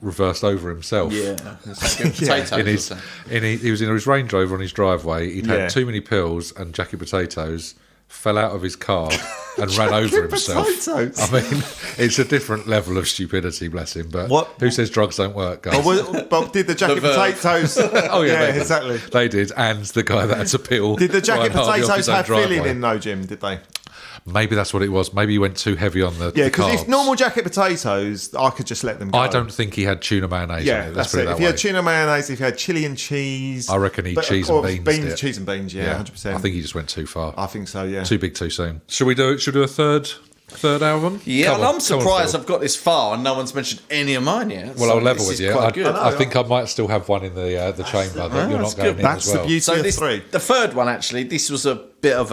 reversed over himself. Yeah, it's like potatoes. He was in his Range Rover on his driveway. He'd Yeah. had too many pills and jacket potatoes. Fell out of his car and ran over himself. potatoes. I mean, it's a different level of stupidity, bless him. But What- who says drugs don't work, guys? But did the jacket The verb. potatoes? Oh yeah, they exactly. Did. They did, and the guy that had to peel. Did the jacket Brian Harvey off potatoes his own have filling driveway. in though, Jim? Did they? Maybe that's what it was. Maybe he went too heavy on the Yeah, because carbs. if normal jacket potatoes, I could just let them go. I don't think he had tuna mayonnaise. Yeah, on it. Let's that's put it it. that If you way. had tuna mayonnaise, if you had chili and cheese, I reckon he'd but cheese of and course, beans. it. cheese and beans. Yeah, 100%. I think he just went too far. I think so. Yeah. Too big, too soon. Should we do a third album? Yeah, Come and on, I'm surprised Phil. I've got this far and no one's mentioned any of mine yet. Well, so I'll level this with is you. quite good. I think I might still have one in the chamber that you're that's not going good. in That's as well. the beauty So of this, three. the third one actually, this was a bit of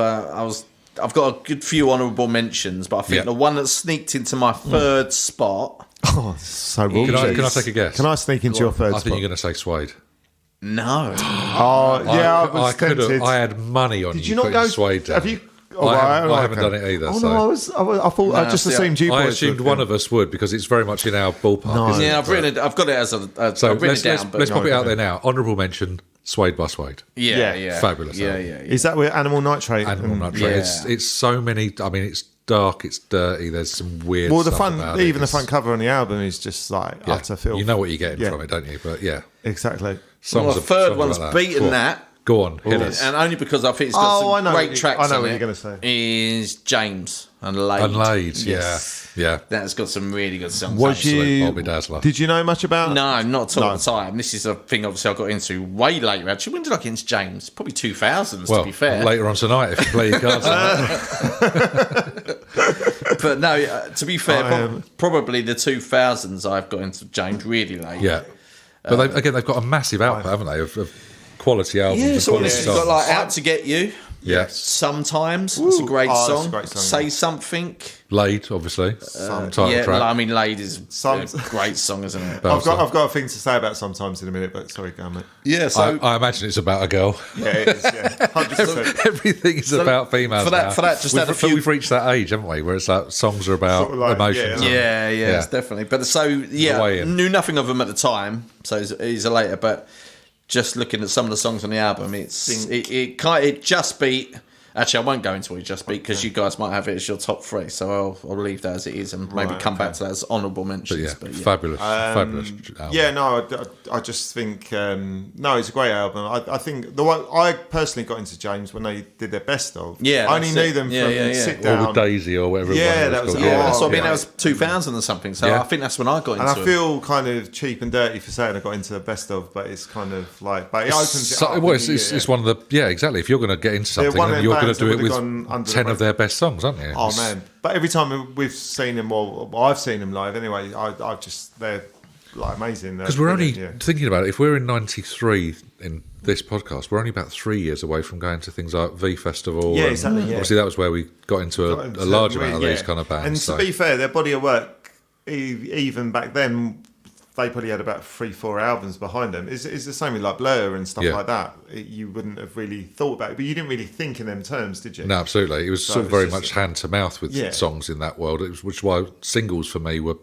I've got a good few honourable mentions, but I think Yeah. the one that sneaked into my third spot. Oh, so Can raunchy. I take a guess? Can I sneak into your third I think spot? you're going to say Suede. No, Oh, yeah, I was could tempted. have. I had money on Did you you not putting go? Suede down. Have you? Oh, I right, haven't okay. done it either. Oh so. no, I thought I just see, assumed you. I boys assumed would, one yeah. of us would because it's very much in our ballpark. No. isn't yeah, it? I've got it as a. So I've written let's it down, but let's pop it out okay. there now. Honourable mention: Suede by Suede. yeah, Yeah. Fabulous Yeah, album. yeah, yeah. Is that with Animal Nitrate? Animal Nitrate. Yeah. It's so many. I mean, it's dark. It's dirty. There's some weird. Well, the stuff front, about it. even the It's- front cover on the album is just like yeah, utter filth. You know what you're getting Yeah. from it, don't you? But yeah, Exactly. songs Well, the of- third songs one's like beaten Go on. that. Go on, hit us. And only because I think it's got Oh, I some know great what you- tracks I know on what it, you're gonna say. is James and Lade. Unlaid, Yes. yeah. That's got some really good songs. Was Absolute you? Bobby Dazzler. Did you know much about? No, not at all No. at the time. This is a thing obviously I got into way later. Actually, when did I get into James? Probably 2000s, Well, to be fair. later on tonight, if you play your cards. on that. But no, to be fair, I am- probably the 2000s I've got into James really late. Yeah, but they've got a massive output, haven't they, of quality albums. Yeah, and so quality this has got songs. like Out to Get You. Yeah, Sometimes it's a great Oh, that's song. a great song, Say yeah. Something. Laid, obviously. Title Yeah, track. I mean, Lade is Some- a great song, isn't it? I've got a thing to say about Sometimes in a minute, but sorry, go on, mate. Yeah, so I imagine it's about a girl. Yeah, it is. Yeah, 100%. Everything is about females for that- now. for that, just add a few- We've reached that age, haven't we, where it's like songs are about Sort of like, emotions. yeah. yeah, it's definitely. But so way yeah, in. knew nothing of them at the time, so it's a later. But just looking at some of the songs on the album, it just beat. Actually, I won't go into what it just beat because you guys might have it as your top three. So I'll leave that as it is and maybe come back to that as honourable mentions. But yeah, fabulous album. Yeah, no, I just think no, it's a great album. I think the one I personally got into James when they did their best of. Yeah, I only that's knew it. them Yeah, from yeah, yeah. Sit Or Down. with Daisy or whatever. Yeah, it that was- called. Yeah, that's what I mean. yeah. That was 2000 or something. So Yeah. I think that's when I got into And I it. feel kind of cheap and dirty for saying I got into the best of, but it's kind of like, but it opens it up. Well, it's one of the exactly. If you're going to get into something, one of then them you're going bands to do that it would've gone with under the 10 of radar. their best songs, aren't you? Oh man! But every time we've seen them, or I've seen them live anyway, they're like amazing. Because we're only brilliant, thinking about it. If we're in '93 in this podcast, we're only about 3 years away from going to things like V Festival. Yeah, and exactly, yeah. Obviously, that was where we got into a large amount of yeah. these kind of bands. And so. to be fair, their body of work, even back then, they probably had about 3-4 albums behind them. It's the same with like Blur and stuff Yeah. like that. You wouldn't have really thought about it, but you didn't really think in them terms, did you? No, absolutely. It was So sort of it's very just- much hand to mouth with Yeah. songs in that world, which is why singles for me were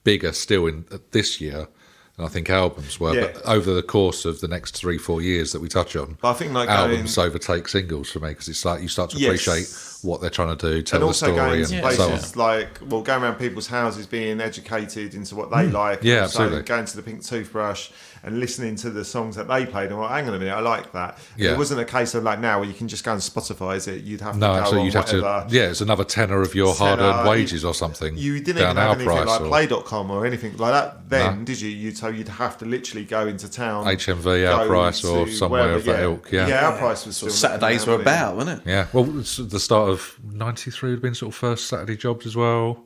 bigger still in this year than I think albums were. Yeah. But over the course of the next 3-4 years that we touch on, But I think like albums overtake singles for me because it's like you start to Yes. appreciate what they're trying to do, tell And the also story, going and to so on. places like, well, going around people's houses, being educated into what they like. Yeah, and also absolutely. Going to the Pink Toothbrush and listening to the songs that they played. And well, hang on a minute, I like that. Yeah. It wasn't a case of like now where you can just go and Spotify it. You'd have to No, go so on you'd have whatever. to. Yeah, it's another tenner of your hard-earned wages or something. You didn't down even have our anything price like or Play.com or anything like that then, did you? So you'd have to literally go into town. HMV, our go price, or to somewhere wherever, of that ilk. Yeah. our price was Sort still of Saturdays were about, wasn't it? Yeah, well, it's the start of '93 would have been sort of first Saturday jobs as well.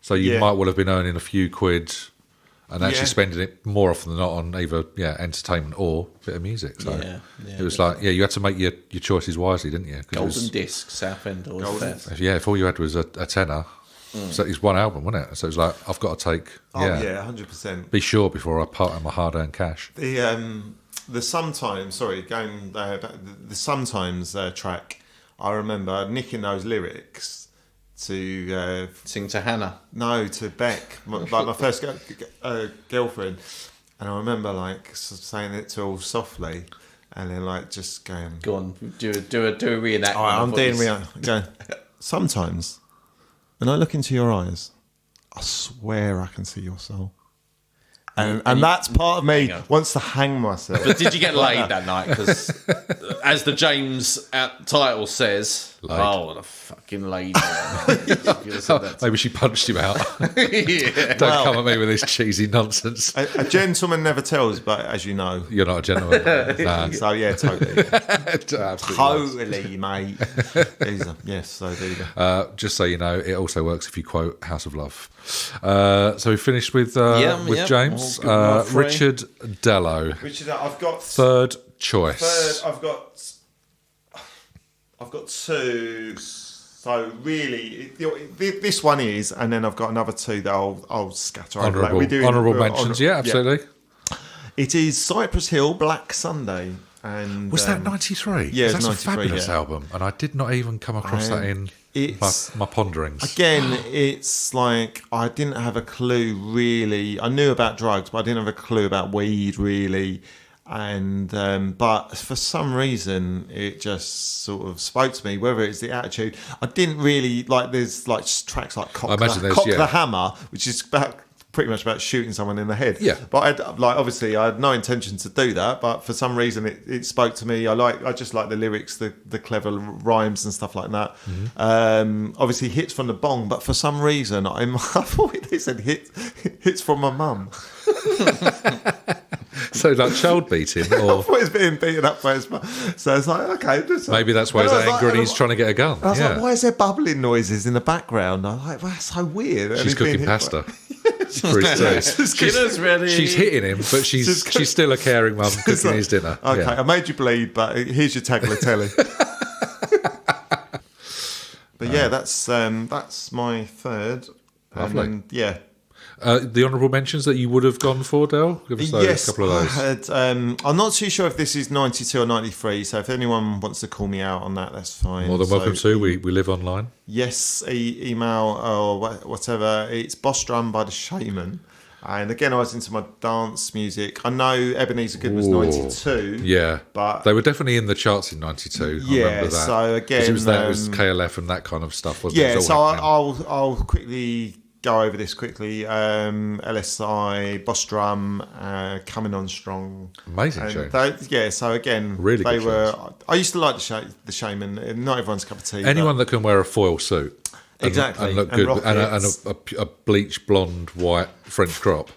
So you Yeah. might well have been earning a few quid and actually Yeah. spending it more often than not on either entertainment or a bit of music. So Yeah, it was like you had to make your choices wisely, didn't you? 'Cause it Golden was- Disc, Southend, always the best. if all you had was a tenner, so it's one album, wasn't it? So it was like I've got to take 100%. be sure before I part on my hard-earned cash. The sometimes, going the sometimes track, I remember nicking those lyrics to Sing to Hannah. no to Beck, my first girlfriend, and I remember like saying it to her all softly, and then like just going, Go on, do a reenactment. all right, of I'm what doing you s- going. Sometimes, when I look into your eyes, I swear I can see your soul. And that's part of me wants to hang myself. But did you get laid that night? Because as the James title says, oh, the fucking lady. Maybe she punched him out. Don't come at me with this cheesy nonsense. A gentleman never tells, but as you know. You're not a gentleman. Nah. So yeah, totally. Absolutely. Totally, mate. Yes, so there you go. Just so you know, it also works if you quote House of Love. So we finished with James. All good, my friend. Richard Dello, Richard, I've got third choice. I've got two. So really, this one is, and then I've got another two that I'll scatter over. Honourable mentions, yeah, absolutely. It is Cypress Hill, Black Sunday. And Was that 93? Yeah, that's it a was 93, fabulous yeah. album, and I did not even come across that in my ponderings. Again, it's like I didn't have a clue really. I knew about drugs, but I didn't have a clue about weed really. And but for some reason, it just sort of spoke to me. Whether it's the attitude, I didn't really like. There's like tracks like Cock the Hammer, which is pretty much about shooting someone in the head. Yeah. But obviously I had no intention to do that, but for some reason it spoke to me. I just like the lyrics, the clever rhymes and stuff like that. Mm-hmm. Obviously hits from the bong, but for some reason I thought they said hits from my mum. So like child beating, I or thought he's being beaten up by his mum. So it's like, okay. maybe that's why he's angry and he's trying to get a gun. I was Yeah, like, why is there bubbling noises in the background? I'm like, well, that's so weird. And she's he's being cooking hit pasta. by- For his tea. Dinner's ready. She's hitting him, but she's still a caring mum cooking his dinner. Okay, Yeah. I made you bleed, but here's your tagliatelle. But yeah, that's my third. Lovely. And yeah. The honourable mentions that you would have gone for, Del? Give us Yes, a couple of those. I had, I'm not too sure if this is 92 or 93, so if anyone wants to call me out on that, that's fine. More than welcome So, to. We live online. Yes, email or whatever. It's Boss Drum by the Shaman. And again, I was into my dance music. I know Ebenezer Good was 92. Yeah, But they were definitely in the charts in 92. I remember that. so again... 'Cause it was KLF and that kind of stuff, wasn't it? Yeah, It was so all happening. I'll quickly go over this quickly. LSI, Boss Drum, Coming On Strong. Amazing And tune. so again, Really they good were. tunes. I used to like the Shaman. Not everyone's cup of tea. Anyone that can wear a foil suit and, Exactly, and look and good, and rockets. a bleach blonde white French crop.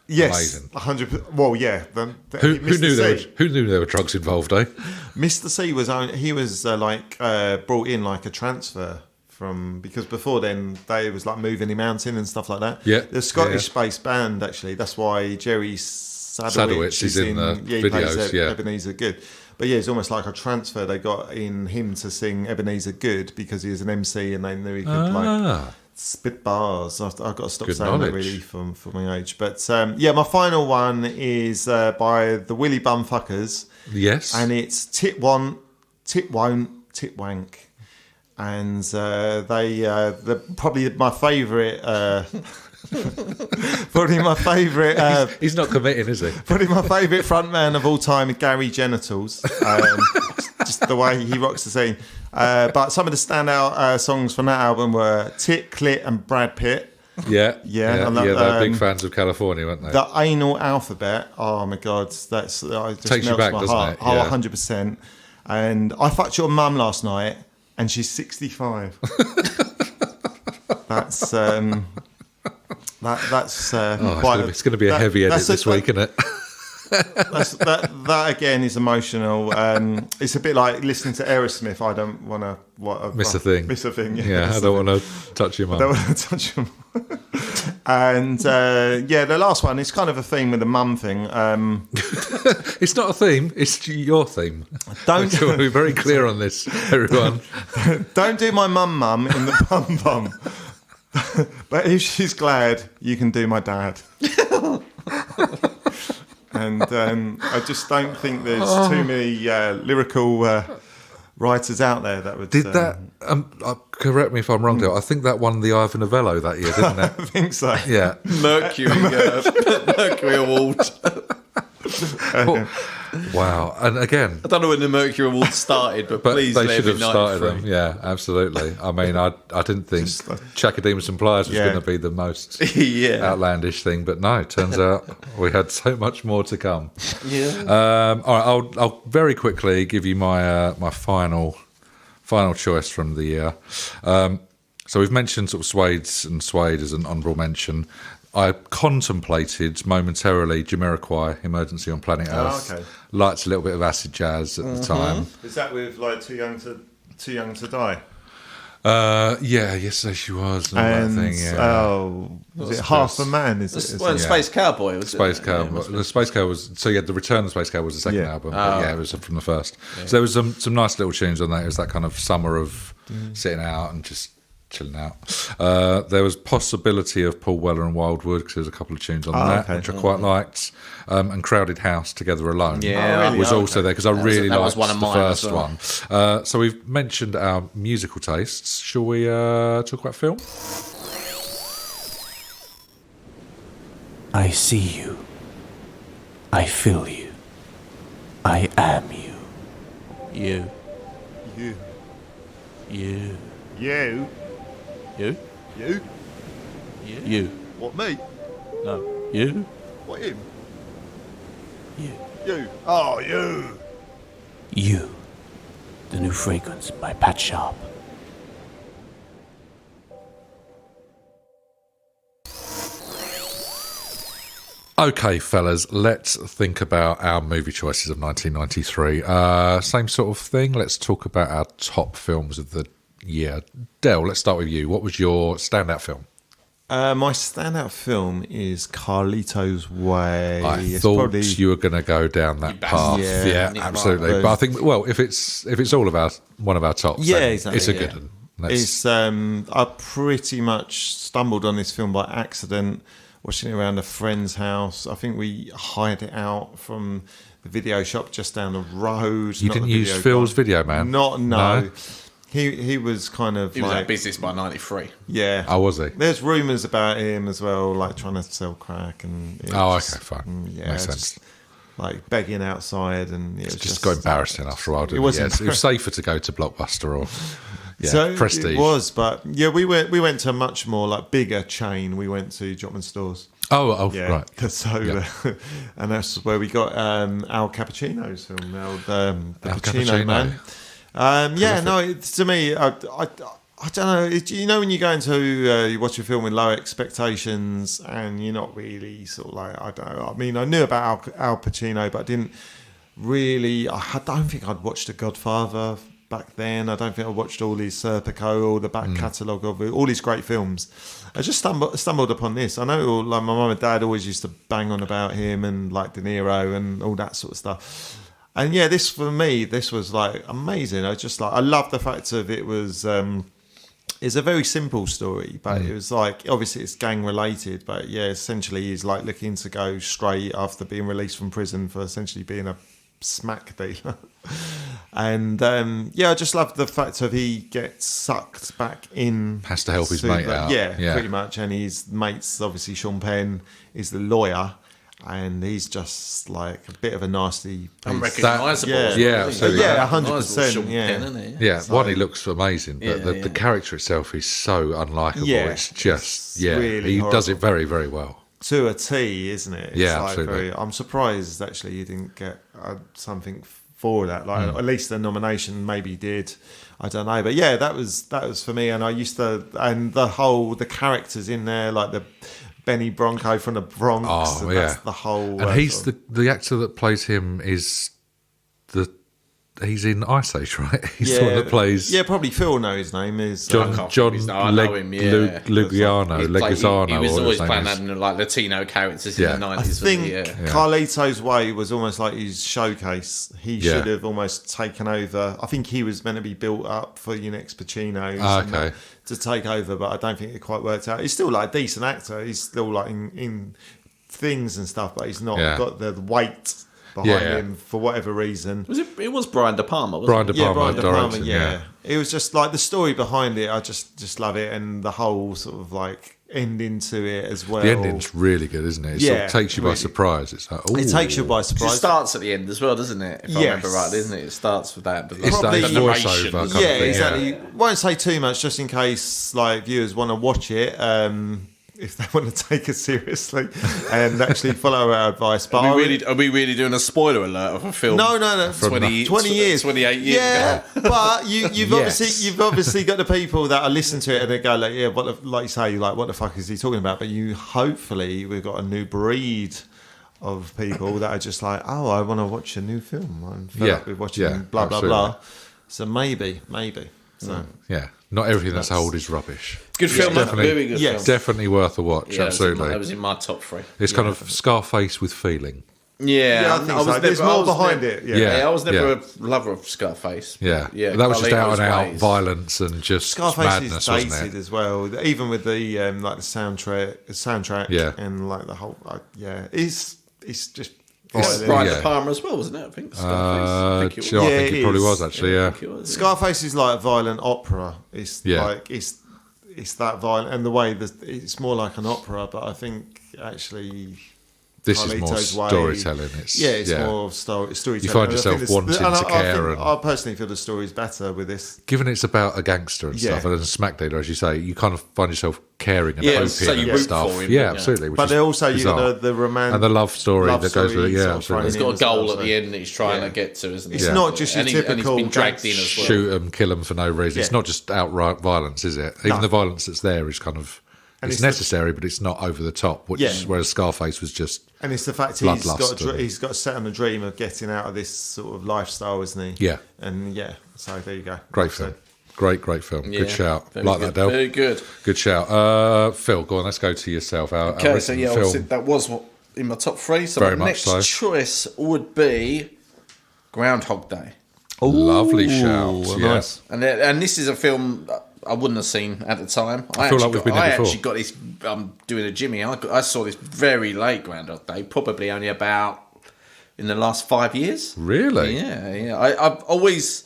Yes, Amazing. 100%. Well, yeah. Who Mr. knew there were drugs involved, eh? Mr. C was brought in like a transfer from, because before then they was like moving him mountain and stuff like that. Yeah, the Scottish-based band actually. That's why Jerry Sadowitz is in the he videos. plays Yeah, Ebenezer Good. But yeah, it's almost like a transfer. They got in him to sing Ebenezer Good because he was an MC and they knew he could like spit bars. I've got to stop Good saying knowledge. that really for my age. But yeah, my final one is by the Willy Bumfuckers. Yes. And it's Tit Want, Tit Won't, Tit Wank. And they're probably my favourite... probably my favourite... He's not committing, is he? Probably my favourite frontman of all time, Gary Genitals. Just the way he rocks the scene. But some of the standout songs from that album were Tit, Clit and Brad Pitt. Yeah, and that, they're big fans of California, weren't they? The anal alphabet. Oh my god, that's it just Takes you melts back, my doesn't heart. it? Oh, Yeah. 100%. And I fucked your mum last night, and she's 65. That's It's going to be a heavy edit this week, isn't it? that again is emotional. It's a bit like listening to Aerosmith. I don't want to Miss a thing. Miss a thing. Yeah, I don't want to touch your mum. I don't want to touch your mum. And the last one is kind of a theme with the mum thing. It's not a theme; it's your theme. Don't I want to be very clear on this, everyone. Don't do my mum in the bum. But if she's glad, you can do my dad. And I just don't think there's too many lyrical writers out there that would... Did that... correct me if I'm wrong, though. I think that won the Ivor Novello that year, didn't it? I think so. Yeah. Mercury Award. Wow. And again... I don't know when the Mercury Award started, but please they let should it have be started 93. them. Yeah, absolutely. I mean, I didn't think Chakademus and Pliers was going to be the most outlandish thing, but no, it turns out we had so much more to come. Yeah. All right, I'll very quickly give you my my final choice from the year. So we've mentioned sort of Suede as an honourable mention. I contemplated momentarily Jamiroquai, Emergency on Planet Earth. Okay. Liked a little bit of acid jazz at the time. Is that with like Too Young to Die? Yesterday she was and that thing. Yeah. Was it Half a Man? Space Cowboy. Was Space it? Cowboy. The Space Cowboy was the Return of the Space Cowboy was the second album. But it was from the first. Yeah. So there was some nice little tunes on that. It was that kind of summer of sitting out and just chilling out. There was possibility of Paul Weller and Wildwood because there was a couple of tunes on that which I quite liked. And Crowded House, Together Alone was also there because I really liked the first one. So we've mentioned our musical tastes. Shall we talk about film? I see you. I feel you. I am you. You. You. You. You. You. You. You. What, me? No. You. What, him? You. You. Oh, you. You. The new fragrance by Pat Sharp. Okay, fellas, let's think about our movie choices of 1993. Same sort of thing. Let's talk about our top films of the year. Del, let's start with you. What was your standout film? My standout film is Carlito's Way. I thought you were going to go down that path. Yeah, absolutely. But I think, well, if it's all about one of our tops, exactly, it's a good one. It's I pretty much stumbled on this film by accident, watching it around a friend's house. I think we hired it out from the video shop just down the road. You didn't use Phil's video, man? No. He was kind of He was out of business by 93. Yeah. Oh, was he? There's rumours about him as well, like trying to sell crack and... Okay, fine. Yeah, Makes sense. Like begging outside and... It just got embarrassing after a while, didn't it? It was safer to go to Blockbuster or Prestige. It was, but yeah, we went to a much more like bigger chain. We went to Jopman Stores. Oh, yeah. Right. So, and that's where we got Al Capuccino's film, the Al Pacino Man. To me, I don't know. You know, when you go into you watch a film with low expectations and you're not really sort of like, I don't know. I mean, I knew about Al Pacino, but I didn't really. I don't think I'd watched The Godfather back then. I don't think I watched all his Serpico or the back catalogue of all these great films. I just stumbled upon this. I know, like, my mum and dad always used to bang on about him and like De Niro and all that sort of stuff. And yeah, this for me, this was like amazing. I love the fact of it was. It's a very simple story, but it was like, obviously it's gang related, but yeah, essentially he's like looking to go straight after being released from prison for essentially being a smack dealer. And I just love the fact of he gets sucked back in. Has to help his mate out. Yeah, pretty much. And his mate's obviously Sean Penn is the lawyer. and he's just like a bit of a nasty. Unrecognisable. Yeah, absolutely. Yeah, Recognisable 100%. Sean Yeah. Penn, isn't he? Yeah, one, he looks amazing, but Yeah, the character itself is so unlikable. Yeah, It's just, it's really he does it horrible. very, very well. To a T, isn't it? It's Yeah, like absolutely. I'm surprised actually you didn't get something for that. Like at least the nomination maybe did. I don't know, but yeah, that was for me. And I used to, and the characters in there, like the Benny Bronco from the Bronx. Oh, and yeah. that's the whole. And he's the actor that plays him is he's in Ice Age, right? He's the one that plays probably Phil. Know his name is John I know him, yeah. Leguizano. He was or always his name playing is. like Latino characters Yeah. in the I 90s. think Yeah. Carlito's Way was almost like his showcase. He should have almost taken over. I think he was meant to be built up for your next Pacino's and Okay. that to take over, but I don't think it quite worked out. He's still like a decent actor. He's still like in things and stuff, but he's not got the weight behind him for whatever reason. It was Brian De Palma, wasn't Brian it? De Palma Brian De Palma, directed, yeah. It was just like the story behind it. I just love it, and the whole sort of like ending to it as well. The ending's really good, isn't it? It sort of takes you by really. surprise. It's like, ooh. It takes you by It surprise. starts at the end as well, doesn't it? If I Yes. remember right, isn't it? It starts with that. But It's Probably- that the voiceover kind of thing. Exactly. Won't say too much, just in case like viewers want to watch it, if they want to take it seriously and actually follow our advice. But Are we really doing a spoiler alert of a film? No. 20 years, 28 years yeah, ago. but you've Yes. obviously got the people that are listening to it and they go like, yeah, like you say, like what the fuck is he talking about? But hopefully we've got a new breed of people that are just like, oh, I want to watch a new film. I'm fed up with watching blah blah absolutely. blah. So maybe. So Yeah, not everything that's old is rubbish. Good film, definitely. very good Yes. film. Definitely worth a watch. Yeah, absolutely. that was in my top 3. It's kind of Scarface with feeling. yeah, I think so. There's more behind it. Yeah. I was never Yeah. a lover of Scarface. Yeah, that was just out and out Ways. violence and just Scarface madness, is wasn't dated it? as well, even with the like the soundtrack, Yeah. and like the whole, it's just It's violent. Brian Yeah. De Palma as well, wasn't it? I think Scarface. I think it was. I Yeah, think it it probably is. was actually. Yeah, I think it was, yeah. Scarface is like a violent opera. It's Yeah. like it's that violent, and the way that it's more like an opera. But I think actually, this is more Carlito's Way- storytelling. It's more storytelling. You find And I yourself think wanting and to care and- I personally feel the story's better with this. Given it's about a gangster and stuff, Yeah. and a smack dealer, as you say, you kind of find yourself caring and Yeah, hoping so you and root stuff. for him, yeah, yeah. absolutely. Which But is they also you bizarre. got the romance and the love story that goes with it. Yeah, sort of absolutely. He's got a as well, goal at so- the end that he's trying Yeah. to get to, isn't it? It's not just your and he's typical been dragged in as well. Shoot them, kill them for no reason. It's Yeah. not just outright violence, is it? Even No. the violence that's there is kind of And it's it's the- necessary, but it's not over the top. Which Yeah. is, whereas Scarface was just And it's the fact Bloodlust he's got set on a dream of getting out of this sort of lifestyle, isn't he? Yeah. And so there you go. great So- film. Great film. Yeah, Good shout. very Like good, that, Del. Very good. Good shout. Phil, go on. Let's go to yourself. Our Okay, so recent yeah, film. obviously that was in my top 3. So Very my much next so. choice would be Groundhog Day. Lovely shout. Ooh, Yeah. nice. And this is a film I wouldn't have seen at the time. I feel like we've been there before. I actually got this. I'm doing a Jimmy. I saw this very late Groundhog Day, probably only about in the last 5 years. Really? Yeah. I've always.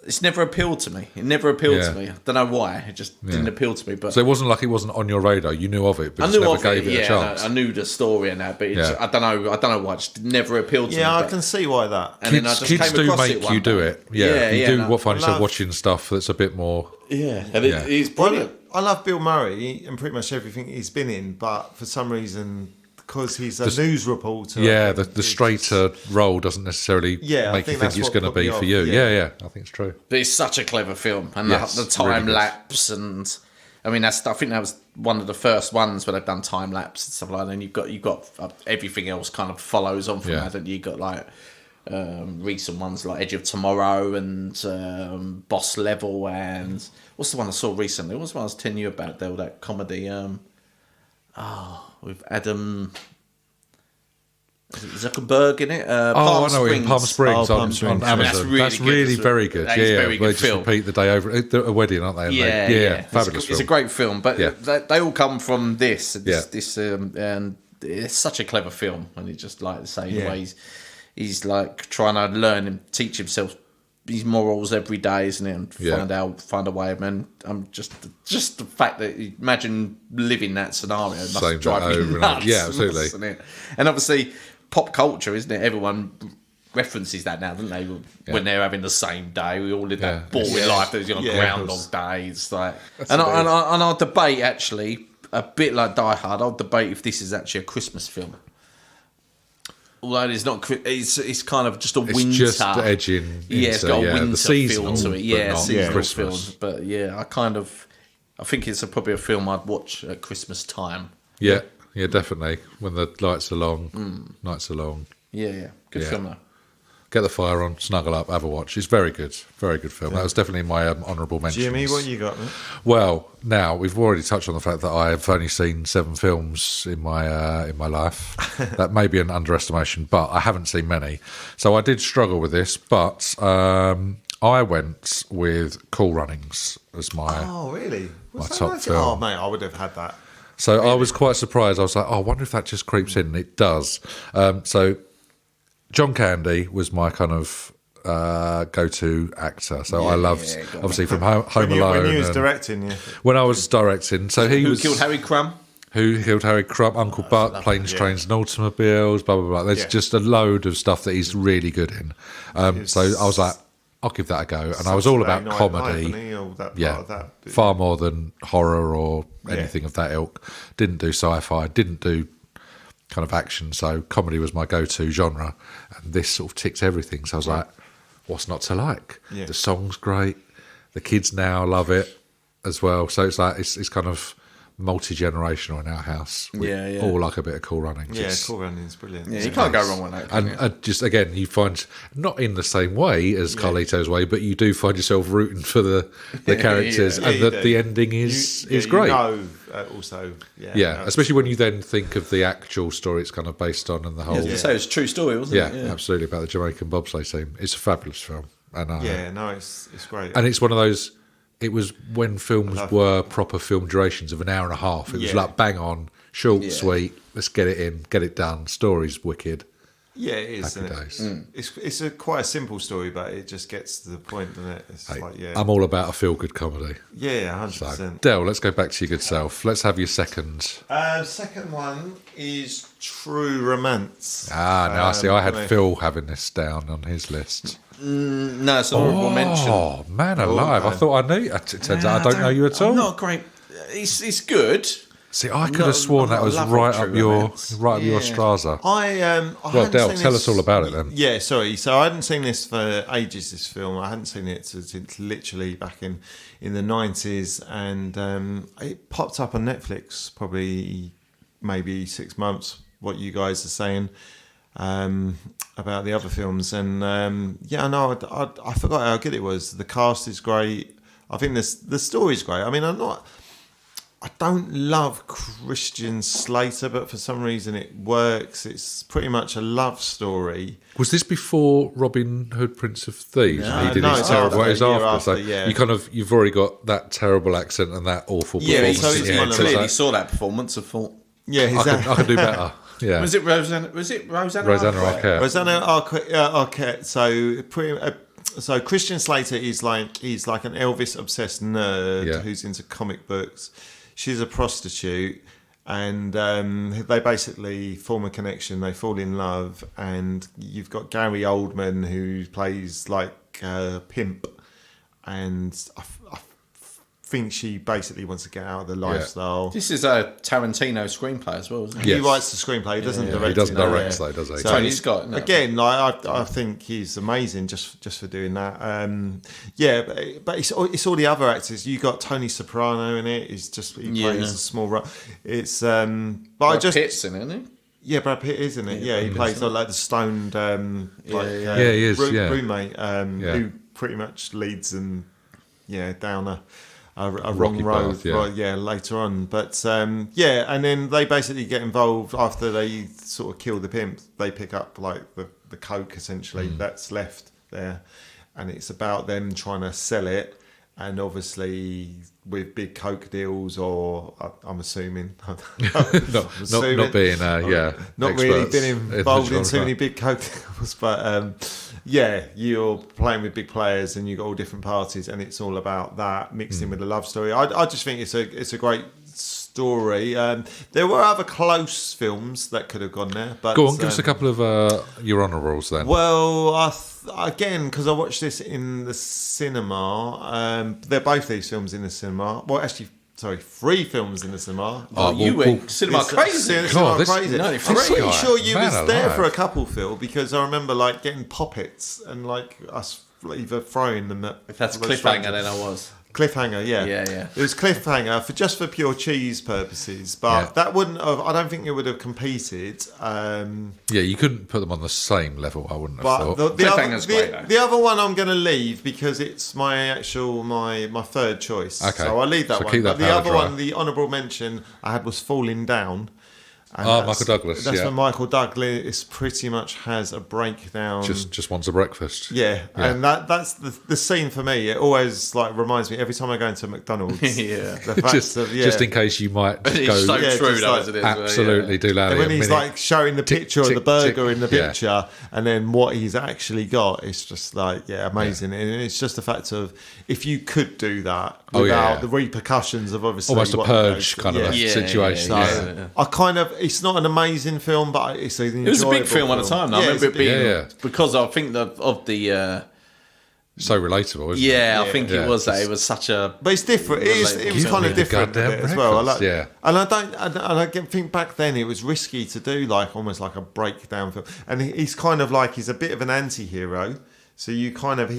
It's never appealed to me. It never appealed Yeah. to me. I don't know why. It just didn't appeal to me. But So it wasn't like it wasn't on your radar. You knew of it, but I just knew never of gave it. it a Yeah, chance. I knew the story and that, but Yeah. I don't know why. It just never appealed to me. Yeah, I but- can see why that. And then I just Kids came do across make it one you do day. it. Yeah, you do no, find yourself love- watching stuff that's a bit more. Yeah, and Yeah. it's Well, brilliant. I love Bill Murray and pretty much everything he's been in, but for some reason, because he's a news reporter, Yeah, the it's straighter role doesn't necessarily Yeah, I make you think think that's it's what going to put me be for off, you. yeah. Yeah, I think it's true. But it's such a clever film, and Yes, the time really good. lapse, and I mean, I think that was one of the first ones where they've done time lapse and stuff like that. And you've got everything else kind of follows on from Yeah. that. And you got like recent ones like Edge of Tomorrow and Boss Level, and what's the one I saw recently? What's the one I was telling you about? There, that comedy, with Adam. Zuckerberg in it. I know in Palm Springs Oh, Palm on Springs. Amazon. That's really That's good. really very good. That is Yeah, very they good just film. repeat the day over. They're at a wedding, aren't they? And Yeah. fabulous It's a film. great film, but Yeah. they all come from this. Yeah. And it's such a clever film, and it's just like the same Yeah. way he's like trying to learn and teach himself his morals every day, isn't it? And Yeah. find a way. Man, I'm just the fact that imagine living that scenario must Same drive over me and nuts. over. Yeah, absolutely. Mustn't it? And obviously, pop culture, isn't it? Everyone references that now, don't they? When they're having the same day, we all live that boring life. There's Groundhog Day. It's like, and I'll debate actually a bit like Die Hard. I'll debate if this is actually a Christmas film. Although it's not, it's kind of just a winter. It's just edging into it's got a winter the seasonal feel to it. Yeah, but not seasonal Christmas. feel. But yeah, I think it's probably a film I'd watch at Christmas time. Yeah, definitely. When the lights are long, nights are long. Yeah. Good film though. Get the fire on, snuggle up, have a watch. It's very good film. That was definitely my honourable mention. Jimmy, what you got, man? Well, now we've already touched on the fact that I've only seen 7 films in my life. That may be an underestimation, but I haven't seen many. So I did struggle with this, but I went with Cool Runnings as my Oh, really? my top film. Oh, mate, I would have had that. So I was quite surprised. I was like, I wonder if that just creeps in. And it does. So John Candy was my kind of go-to actor. So I loved, obviously, from Home Alone. When you was and directing, yeah. when I was directing. So Who killed Harry Crumb? Who killed Harry Crumb, Uncle Buck, Planes, Trains and Automobiles, blah, blah, blah. There's just a load of stuff that he's really good in. So I was like, I'll give that a go. And I was all about comedy. Far more than horror or anything of that ilk. Didn't do sci-fi, didn't do kind of action. So comedy was my go-to genre. And this sort of ticked everything. So I was like, what's not to like? Yeah. The song's great. The kids now love it as well. So it's like, it's kind of multi-generational in our house. We all like a bit of Cool Runnings. Yeah, Cool Runnings, brilliant. Yeah, you can't go wrong with that. And just again, you find not in the same way as Carlito's Way, but you do find yourself rooting for the characters, and that the ending is great. Especially when you then think of the actual story it's kind of based on, and the whole. Yeah, say it's a true story, wasn't it? Yeah, absolutely, about the Jamaican bobsleigh team. It's a fabulous film, and it's great. And it's one of those. It was when films were proper film durations of an hour and a half. It was like bang on, short, sweet. Let's get it in, get it done. Story's wicked. Yeah, it is. Happy days. It's quite a simple story, but it just gets to the point, doesn't it? It's I'm all about a feel-good comedy. Yeah, 100%. So, Del, let's go back to your good self. Let's have your second. Second one is True Romance. Now I see. I had Phil having this down on his list. No, it's an honourable mention. Oh, man alive. I thought I knew. It turns out I don't know you at all. Not great. It's good. See, I could have sworn that was right up your Straza. Well, Del, tell us all about it then. Yeah, sorry. So I hadn't seen this for ages, this film. I hadn't seen it since literally back in the 90s. And it popped up on Netflix probably maybe 6 months, what you guys are saying. About the other films, and I know I forgot how good it was. The cast is great. I think the story's great. I mean, I don't love Christian Slater, but for some reason it works. It's pretty much a love story. Was this before Robin Hood, Prince of Thieves? No, he did no, his terrible. it's after, so yeah. you've already got that terrible accent and that awful performance. so He it's clearly saw that performance and thought, I could do better. Yeah. Was it Rosanna Arquette? Rosanna Arquette. So Christian Slater is he's like an Elvis obsessed nerd who's into comic books. She's a prostitute, and they basically form a connection. They fall in love, and you've got Gary Oldman who plays like a pimp, and I think she basically wants to get out of the lifestyle. This is a Tarantino screenplay as well, isn't it? Yes. He writes the screenplay. He doesn't direct. He doesn't direct, though, does he? So Tony Scott. No. Again, I think he's amazing just for doing that. But it's all the other actors. You got Tony Soprano in it. He plays a small role. It's Brad Pitt's in it, isn't he? Yeah, Brad Pitt is in it. Yeah, he plays like the stoned he is. roommate who pretty much leads them down a wrong road later on, but and then they basically get involved after they sort of kill the pimp. They pick up like the coke essentially that's left there, and it's about them trying to sell it, and obviously with big coke deals, or I'm assuming, not being not really been involved in too many big coke deals, but you're playing with big players and you've got all different parties, and it's all about that mixed in with a love story. I just think it's a great story. There were other close films that could have gone there, but go on, give us a couple of your honourables then. Well, again, because I watched this in the cinema. They're both these films in the cinema. Well, actually, sorry, 3 films in the cinema. You went cinema crazy. Cinema crazy. No, I'm pretty sure you was alive. there for a couple, Phil, because I remember like getting poppets and like us either throwing them at. If that's cliffhanger, then I was. Cliffhanger, yeah. Yeah. It was cliffhanger for pure cheese purposes, but that wouldn't have. I don't think it would have competed. You couldn't put them on the same level. I wouldn't have But thought. the other one I'm going to leave because it's my third choice. Okay. So I'll leave that So one. keep that But the powder other dry. one, the honourable mention I had was Falling Down. And Michael Douglas. That's yeah. when Michael Douglas pretty much has a breakdown. Just wants a breakfast. Yeah, and that's the scene for me. It always like reminds me every time I go into McDonald's. Yeah. The fact just in case you might It's go. so true, just though, like- isn't it? Absolutely, do that. And when he's like showing the picture of the burger in the yeah. picture, and then what he's actually got, it's just like amazing. And it's just the fact of if you could do that without the repercussions of obviously almost a what purge goes- kind of a situation. So Yeah. I kind of, it's not an amazing film, but it's an enjoyable It was a big film at the time. I remember it being because I think of the. So relatable, isn't it? I think it was that. It was such a. But it's different. It was Give kind me of the different a goddamn bit as well. I breakfast, and I think back then it was risky to do like almost like a breakdown film. And he's kind of like he's a bit of an anti-hero. So he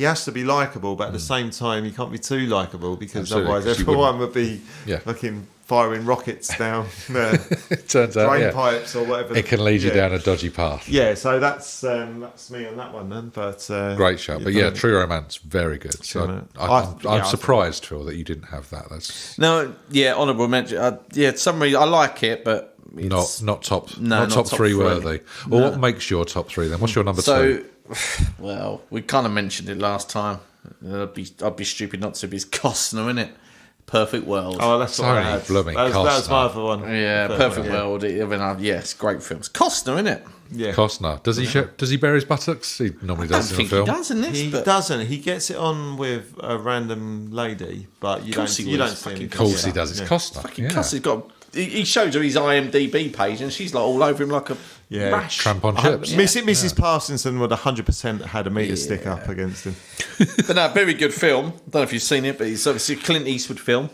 has to be likable, but at the same time he can't be too likable because Absolutely, otherwise 'cause you everyone would be Yeah. fucking firing rockets down It turns out, drain pipes or whatever. it can lead you down a dodgy path. Yeah, so that's me on that one then. But Great show, but True Romance, very good. So I'm surprised, Phil, that you didn't have that. That's honourable mention. Some reason I like it, but it's not top top three three. worthy. Well, what makes your top 3 then? What's your number 2? Well, we kind of mentioned it last time. I'd be stupid not to. Be Costner, innit? Perfect World. Oh, that's what I had. blooming That was my Costner. other one. Yeah, Perfect World. It's great films. Costner, innit? Yeah. Costner. Does he bare his buttocks? He normally I don't does in a think film. he does in this. He but doesn't. He gets it on with a random lady, but you don't see him. Of course he does. It's Costner. Fucking Yeah. Costner's he shows her his IMDb page, and she's like all over him like a rash. Tramp on chips. Mrs. Parsonson would 100% had a meter stick up against him. But no, very good film. Don't know if you've seen it, but it's obviously a Clint Eastwood film.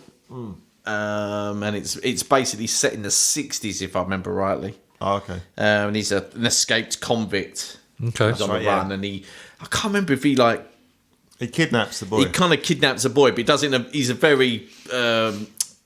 And it's basically set in the 60s, if I remember rightly. Oh, okay. And he's an escaped convict. Okay. He's on right, the run, and I can't remember if he kidnaps the boy. he kind of kidnaps a boy, but he does it he's a very,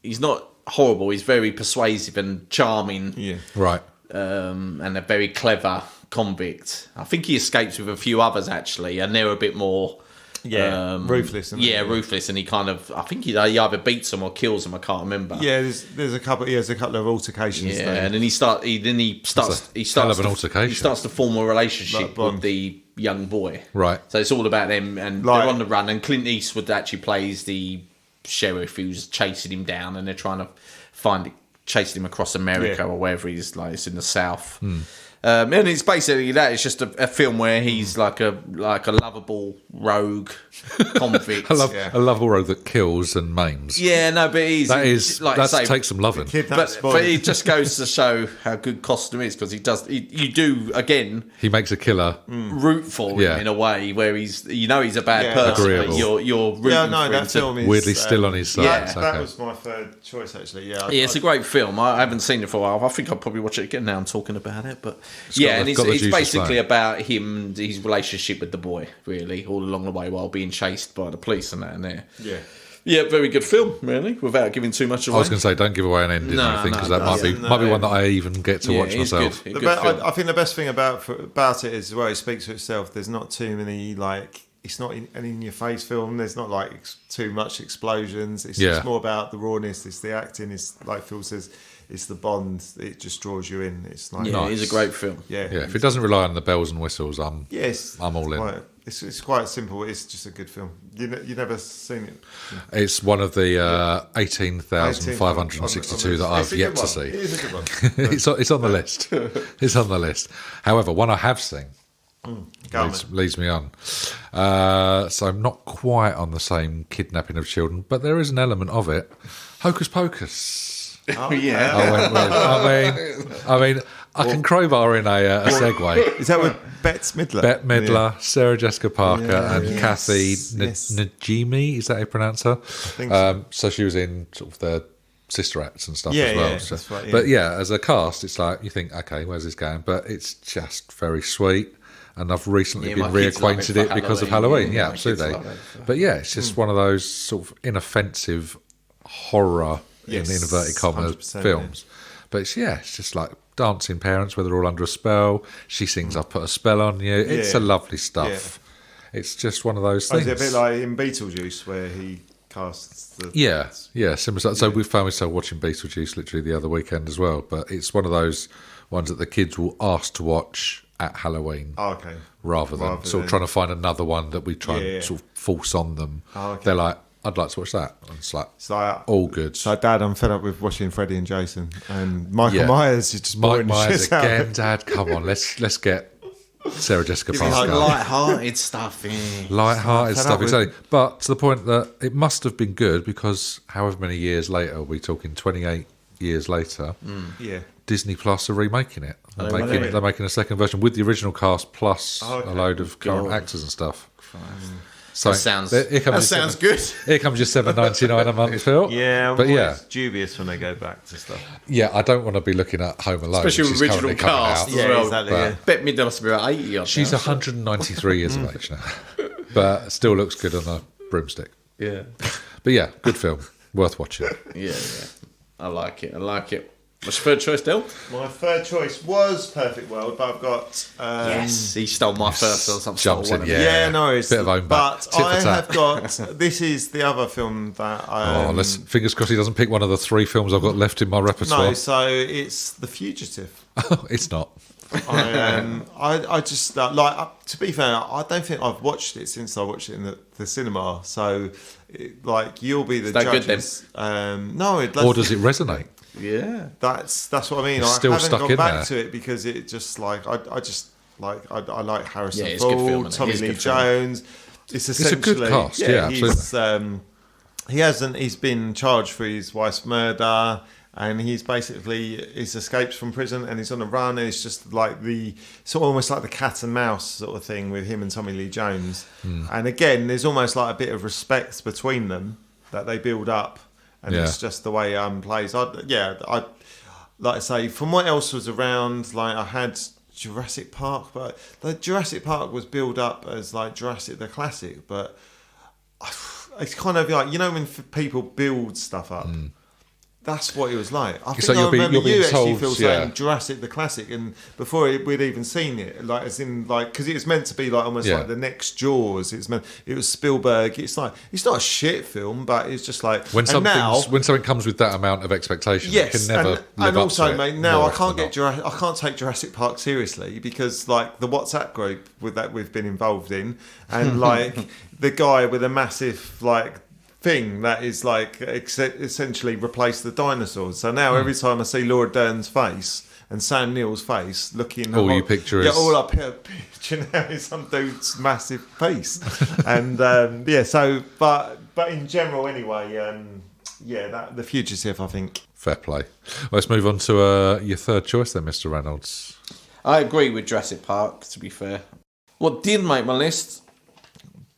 he's not horrible, he's very persuasive and charming. Yeah. Right. And a very clever convict. I think he escapes with a few others, actually, and they're a bit more... ruthless. Ruthless, and he kind of, I think he either beats them or kills them. I can't remember. Yeah, there's a couple. He has a couple of altercations. Yeah, there. and then he starts hell of an altercation. He starts to form a relationship Like with the young boy. Right. So it's all about them, and they're on the run. And Clint Eastwood actually plays the sheriff who's chasing him down, and they're trying to chasing him across America or wherever he's like. It's in the South. And it's basically that. It's just a film where he's like a lovable rogue convict. A lovable rogue that kills and maims. Yeah, no, but That takes some loving. But it just goes to show how good Costner is, because you do again. He makes a killer. Root for him in a way where he's a bad person. Agreeable. But you're rooting for him. Film is Weirdly still on his side. That was my third choice actually. Yeah, It's a great film. I haven't seen it for a while. I think I'll probably watch it again now. I'm talking about it, but got the it's juices basically flowing. about him and his relationship with the boy, really, all along the way while being chased by the police and that and there. Yeah, very good film, really, without giving too much away. I was going to say, don't give away an ending or anything, because that might be one that I even get to watch myself. I think the best thing about it is, well, it speaks for itself. There's not too many it's not an in-your-face film. There's not too much explosions. It's just more about the rawness. It's the acting. It's like Phil says, it's the bond. It just draws you in. It's like it's a great film. Yeah. If it doesn't rely on the bells and whistles, I'm all in. It's quite simple. It's just a good film. You never seen it. It's one of the 18,562 that I've yet to see. It is a good one. It's on the list. It's on the list. However, one I have seen leads me on. So I'm not quite on the same kidnapping of children, but there is an element of it. Hocus Pocus. Oh, yeah. I went with. I mean, I can crowbar in a segue. Is that with Bette Midler? Bette Midler, Sarah Jessica Parker, and yes, Kathy yes. Najimy. Is that how you pronounce her? I think so. So she was in sort of the sister acts and stuff Yeah, as well. yeah, So- that's right, yeah. But yeah, as a cast, it's like you think, okay, where's this going? But it's just very sweet. And I've recently Yeah, been my kids love reacquainted it for it because of Halloween. Halloween. Yeah, Yeah, my kids absolutely. love it. But yeah, it's just one of those sort of inoffensive horror Yes, in inverted commas 100%, films. But it's just like dancing parents where they're all under a spell. She sings, "I've put a spell on you." It's Yeah. a lovely stuff. It's just one of those Oh, things. is it a bit like in Beetlejuice where he casts the... Yeah, similar. So we found ourselves watching Beetlejuice literally the other weekend as well. But it's one of those ones that the kids will ask to watch at Halloween. Oh, okay. Rather than sort of trying to find another one that we try and sort of force on them. Oh, okay. They're like, I'd like to watch that. And it's like, all good. So, Dad, I'm fed up with watching Freddy and Jason, and Michael Yeah. Myers is just Mike boring the Myers shit out of again, it. Dad. Come on, let's get Sarah Jessica Like Parker. light-hearted stuff. Yeah. Light-hearted Fed stuff, up with- exactly. But to the point that it must have been good because however many years later, we're talking 28 years later, Yeah. Disney Plus are remaking it. really? They're making a second version with the original cast plus okay. a load of current God. actors and stuff. So That sounds your good. Here comes your $7.99 a month, Phil. Yeah, I'm but yeah, always dubious when they go back to stuff. yeah. I don't want to be looking at Home Alone, Especially which with is original currently coming cast out. as well. exactly, But yeah. Bet Midler must be about 80 odd she's now. 193 years of age now, but still looks good on a broomstick. Yeah. But yeah, good film, worth watching. Yeah. I like it. What's your third choice, Del? My third choice was Perfect World, but I've got... Yes. He stole my first or something. Jumped in, yeah. Yeah, no, it's... Bit of own back. But Tit for I tat. have got... This is the other film that I... Let's fingers crossed he doesn't pick one of the 3 films I've got left in my repertoire. No, so it's The Fugitive. It's not. I just to be fair, I don't think I've watched it since I watched it in the cinema. So, you'll be the that good judges. No, Or does it resonate? Yeah. That's what I mean. It's I still haven't stuck gone in back there. to it because it just I like Harrison Yeah, it's a good film, Ford, isn't it? Tommy It is a Lee good film. Jones. It's essentially a good cast. Yeah, he's been charged for his wife's murder. And he's escaped from prison and he's on the run. And it's just like almost like the cat and mouse sort of thing with him and Tommy Lee Jones. And again, there's almost like a bit of respect between them that they build up. And it's just the way plays. I like I say, from what else was around, like I had Jurassic Park, but the Jurassic Park was built up as like Jurassic the Classic, but it's kind of like, when people build stuff up. That's what it was like. I think like I remember you're being you actually told, Phil saying yeah. Jurassic the Classic, and before we'd even seen it, because it was meant to be like almost like the next Jaws. It was Spielberg. It's like it's not a shit film, but it's just like When something comes with that amount of expectation, it can never live and up also, to it. mate, now more I can't often than I can't take Jurassic Park seriously because like the WhatsApp group that we've been involved in, and like the guy with a massive like thing that is like essentially replaced the dinosaurs. So now every time I see Laura Dern's face and Sam Neill's face looking, All you picture is- all up here picture now is some dude's massive face, and So, but in general, anyway, The Fugitive, I think. Fair play. Let's move on to your third choice then, Mr. Reynolds. I agree with Jurassic Park, to be fair. What did make my list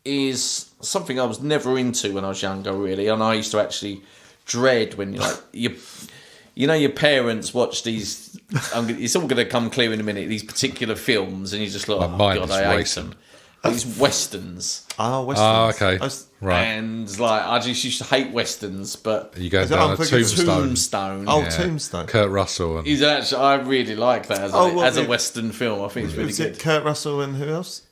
is something I was never into when I was younger, really, and I used to actually dread when your parents watch these. It's all going to come clear in a minute. These particular films, and you just look, My oh mind god, is I hate racing. them. These westerns, Okay. Right. and I just used to hate westerns, but You go Is it down a Unforgiven? tombstone. Oh, Tombstone. Kurt Russell. And He's actually, I really like that as a western film. I think it's really Was good. it Kurt Russell and who else?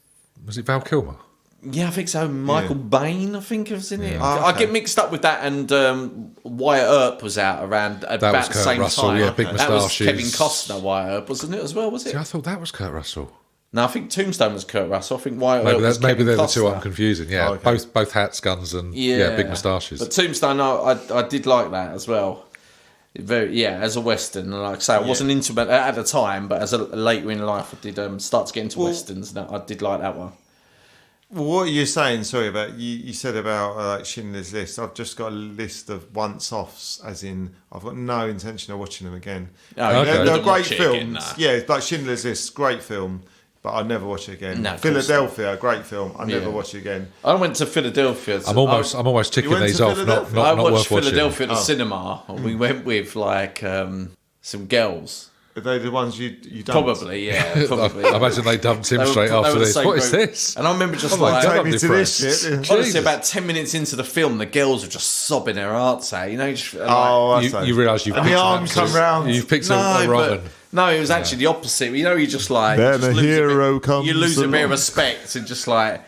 was it Val Kilmer? Yeah, I think so. Michael Bain, I think, was in it. Oh, I okay. get mixed up with that, and Wyatt Earp was out around about was the Kurt same Russell, time. yeah, big That was moustaches. Kevin Costner, Wyatt Earp, wasn't it, as well, was it? See, I thought that was Kurt Russell. No, I think Tombstone was Kurt Russell. I think Wyatt Maybe, Earp was maybe Kevin they're the two Costner. I'm confusing. Yeah, Oh, okay. both hats, guns, and big moustaches. But Tombstone, I did like that as well. As a Western. And like I say, I wasn't into it at the time, but as later in life, I did start to get into Westerns, and I did like that one. Well, what are you saying? Sorry about you said about like Schindler's List. I've just got a list of once-offs, as in I've got no intention of watching them again. Oh, okay. They're Don't great watch it films. again, no. Yeah, like Schindler's List, great film, but I'll never watch it again. No, of course Philadelphia, great film. I'll never Yeah. watch it again. I went to Philadelphia. I'm almost ticking went these to off. Not Philadelphia? I not watched worth Philadelphia watching. at the cinema. And we went with like some girls. Are they the ones you don't? Probably, yeah. Probably. I imagine they dumped him They were- straight they were after the this. same What is group. this? And I remember just Oh my like... God, Take I'm me to this depressed. shit. Honestly, about 10 minutes into the film, the girls were just sobbing their hearts out. You know, just, like, Oh, You realise you've and picked the an arm absolute- come round. You've picked a wrong one. no, it was actually the opposite. You know, you just like... Then just a lose hero bit, comes You lose a bit of along. respect and just like...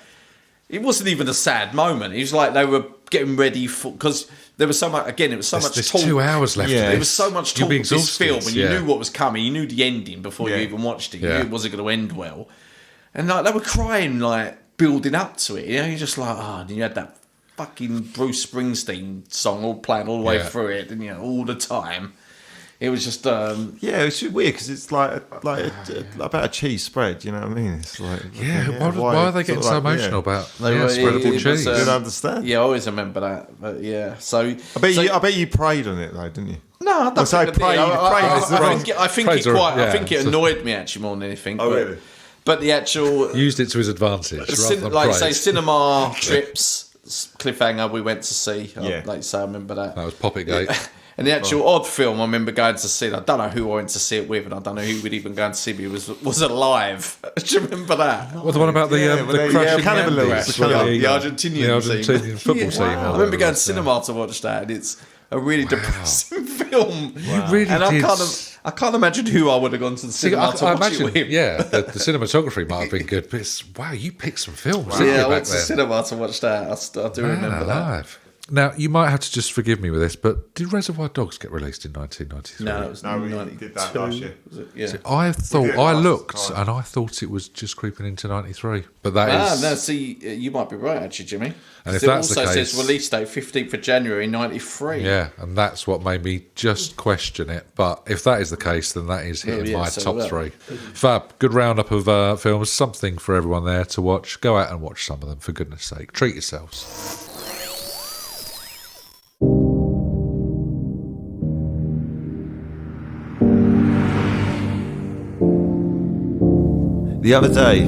It wasn't even a sad moment. It was like they were getting ready for... Because there was so much... Again, it was so much There's talk. 2 hours left. Yeah. of There this. was so much You'll talk be of this exhausted, film, and you yeah. knew what was coming. You knew the ending before you Yeah. even watched it. You Yeah. knew it wasn't going to end well, and like they were crying, like building up to it. You know, you're just like, and you had that fucking Bruce Springsteen song all playing all the way Yeah. through it, and all the time. It was just Yeah, it's just weird because it's like about a cheese spread. You know what I mean? It's like Why are they getting so emotional about spreadable it was, cheese? Didn't understand. Yeah, I always remember that. But yeah, so I bet you prayed on it though, didn't you? No, I don't Well, so think I did. I think Praise it the- quite. yeah. I think it annoyed me actually more than anything. Oh, but, really? But the actual Used it to his advantage. rather than like you say, praise. cinema trips, cliffhanger we went to see. Yeah. Like you say, I remember that. That was Poppygate. And the actual odd film, I remember going to see it. I don't know who I went to see it with, and I don't know who would even go and see me. Was alive. Do you remember that? What the one about the well, crashing cannibalism. ambulance? The The The Argentinian Argentinian football team. I remember going to cinema to watch that, and it's a really depressing film. You really And did. I can't imagine who I would have gone to the cinema to watch imagine, it with. yeah, the cinematography might have been good, but wow, you picked some films, Yeah, didn't I you, went back to then? cinema to watch that. I do Man remember that. alive. Now, you might have to just forgive me with this, but did Reservoir Dogs get released in 1993? No, it was No, we 92. did that last year. Was it? Yeah. I thought did it I last looked time. and I thought it was just creeping into 93, but that is No, see, you might be right, actually, Jimmy. And if it that's the also case- says release date 15th of January 93. yeah, and that's what made me just question it. But if that is the case, then that is hitting yeah, my so top well. 3. Fab, good roundup of films, something for everyone there to watch. Go out and watch some of them, for goodness sake. Treat yourselves. The other day,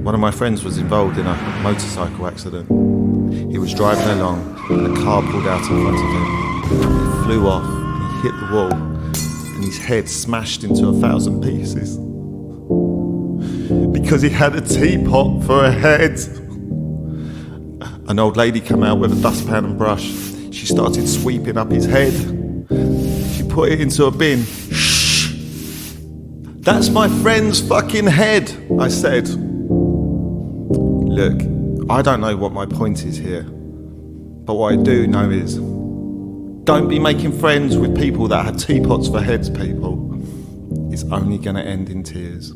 one of my friends was involved in a motorcycle accident. He was driving along and a car pulled out in front of him. He flew off, he hit the wall, and his head smashed into 1,000 pieces. Because he had a teapot for a head. An old lady came out with a dustpan and brush. She started sweeping up his head. She put it into a bin. That's my friend's fucking head, I said. Look, I don't know what my point is here, but what I do know is don't be making friends with people that have teapots for heads, people. It's only going to end in tears.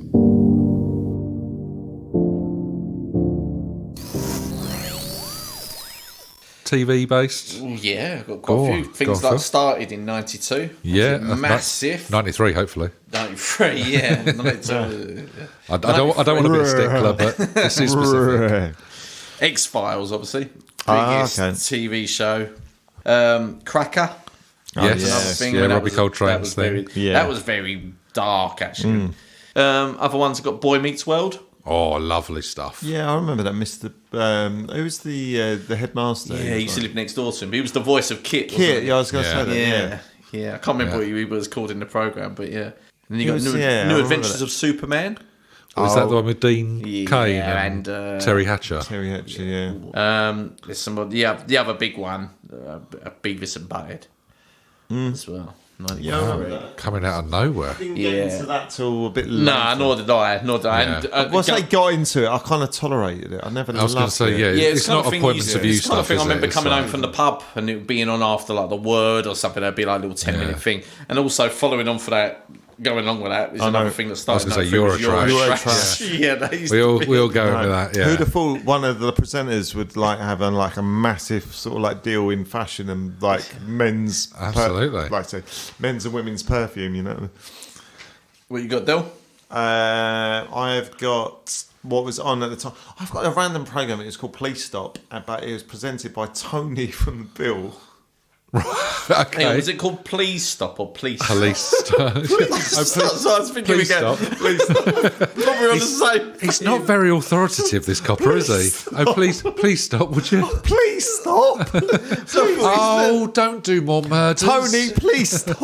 TV based? Yeah, I've got quite Go a on, few things go on, that started in 92. Yeah. Massive. 93, hopefully. 93, yeah. 92. I don't want to be a stickler, but this is specific. X-Files, obviously. Ah, Biggest okay. TV show. Cracker. Yes, Another thing yeah, where that Robbie was- Coltrane's that was thing. very, That was very dark, actually. Other ones have got Boy Meets World. Oh, lovely stuff. Yeah, I remember that Mr. Who was the headmaster? Yeah, he used to live next door to him. But he was the voice of Kit. wasn't Kit, he? yeah, I was going to Yeah. say that. Yeah, Yeah. yeah. I can't remember Yeah. what he was called in the program, but yeah. And then you He got was- New, yeah, I New remember Adventures that. of Superman. Was that the one with Dean Yeah, Cain and, Terry Hatcher? Terry Hatcher, yeah. There's some. Yeah, the other big one, Beavis and Butthead, as well. 93. Coming out of nowhere. Didn't Yeah. get into that till a bit later. Nah, nor did I. Nor did I. Yeah. And, Once they got into it, I kind of tolerated it. I never I was going to loved say, it. yeah, Yeah, it's kind not of thing appointments you- of you it's kind of stuff. thing I is it? remember It's coming like- home from the pub and it being on after like the Word or something. There'd be like a little 10-minute thing, and also following on for that. going along with that is another thing that started. I was going to say Eurotrash. Yeah, that used We to be. all go into that. Yeah. Who'd have thought one of the presenters would like have a massive sort of like deal in fashion and like men's Absolutely. like say men's and women's perfume, you know. What you got, Del? I've got what was on at the time. I've got a random program. It was called Please Stop, but it was presented by Tony from The Bill. Okay. Hey, was it called Please Stop or Please Stop? Police stop. So I was thinking Please again. stop. Please Stop. Probably on the same. He's not very authoritative, this copper, is he? Oh, please stop, would you? Please stop. Oh, don't do more murders. Tony, please stop.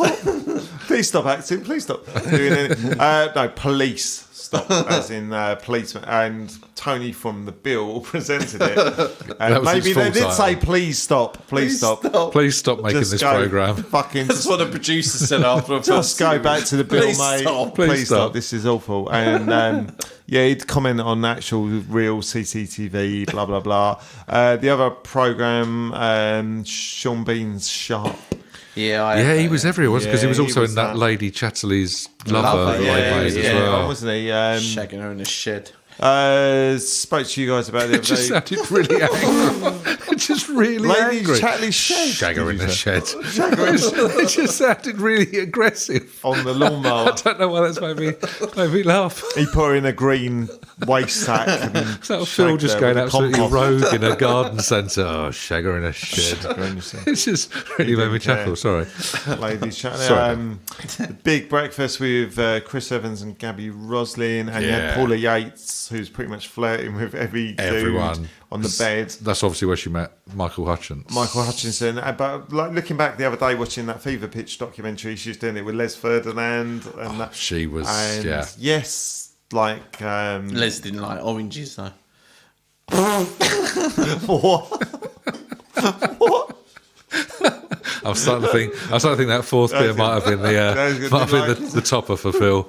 Please stop acting. Please stop doing anything. No, police stop, as in policeman. And Tony from The Bill presented it. was Maybe his they full did title. say, please stop. Please stop. Please stop making Just this go programme. Fucking That's what the producer said after. just go back to The Bill, Please mate. stop. Please stop. stop. This is awful. And yeah, he'd comment on actual real CCTV, blah, blah, blah. The other programme, Sean Bean's Sharp. Yeah, He was everywhere, wasn't he? Because he was Yeah, he also was in that that. Lady Chatterley's lover that Yeah, they made yeah, as well. Wasn't he? shagging her in the shed. Spoke to you guys about the It other just day. sounded really angry. Just really Lady angry. Chatley's shed. Shagger in did the you say? shed. It just sounded really aggressive. On the I lawnmower. don't know why that's made me laugh. He put her in a green waste sack. And So Phil shagged just her going with a absolutely compost. rogue in a garden centre. Oh, shagger in a shed. It just really made me chuckle. Sorry. Lady Chatley. Sorry. The big breakfast with Chris Evans and Gabby Roslin, and you Yeah. had Paula Yates, who's pretty much flirting with Everyone dude on the bed. That's obviously where she met Michael Hutchins. Michael Hutchinson. But like looking back the other day, watching that Fever Pitch documentary, she was doing it with Les Ferdinand, and that, She was, and yeah. yes, like Les didn't like oranges though. what? I was starting to think that fourth beer might have been the topper for Phil.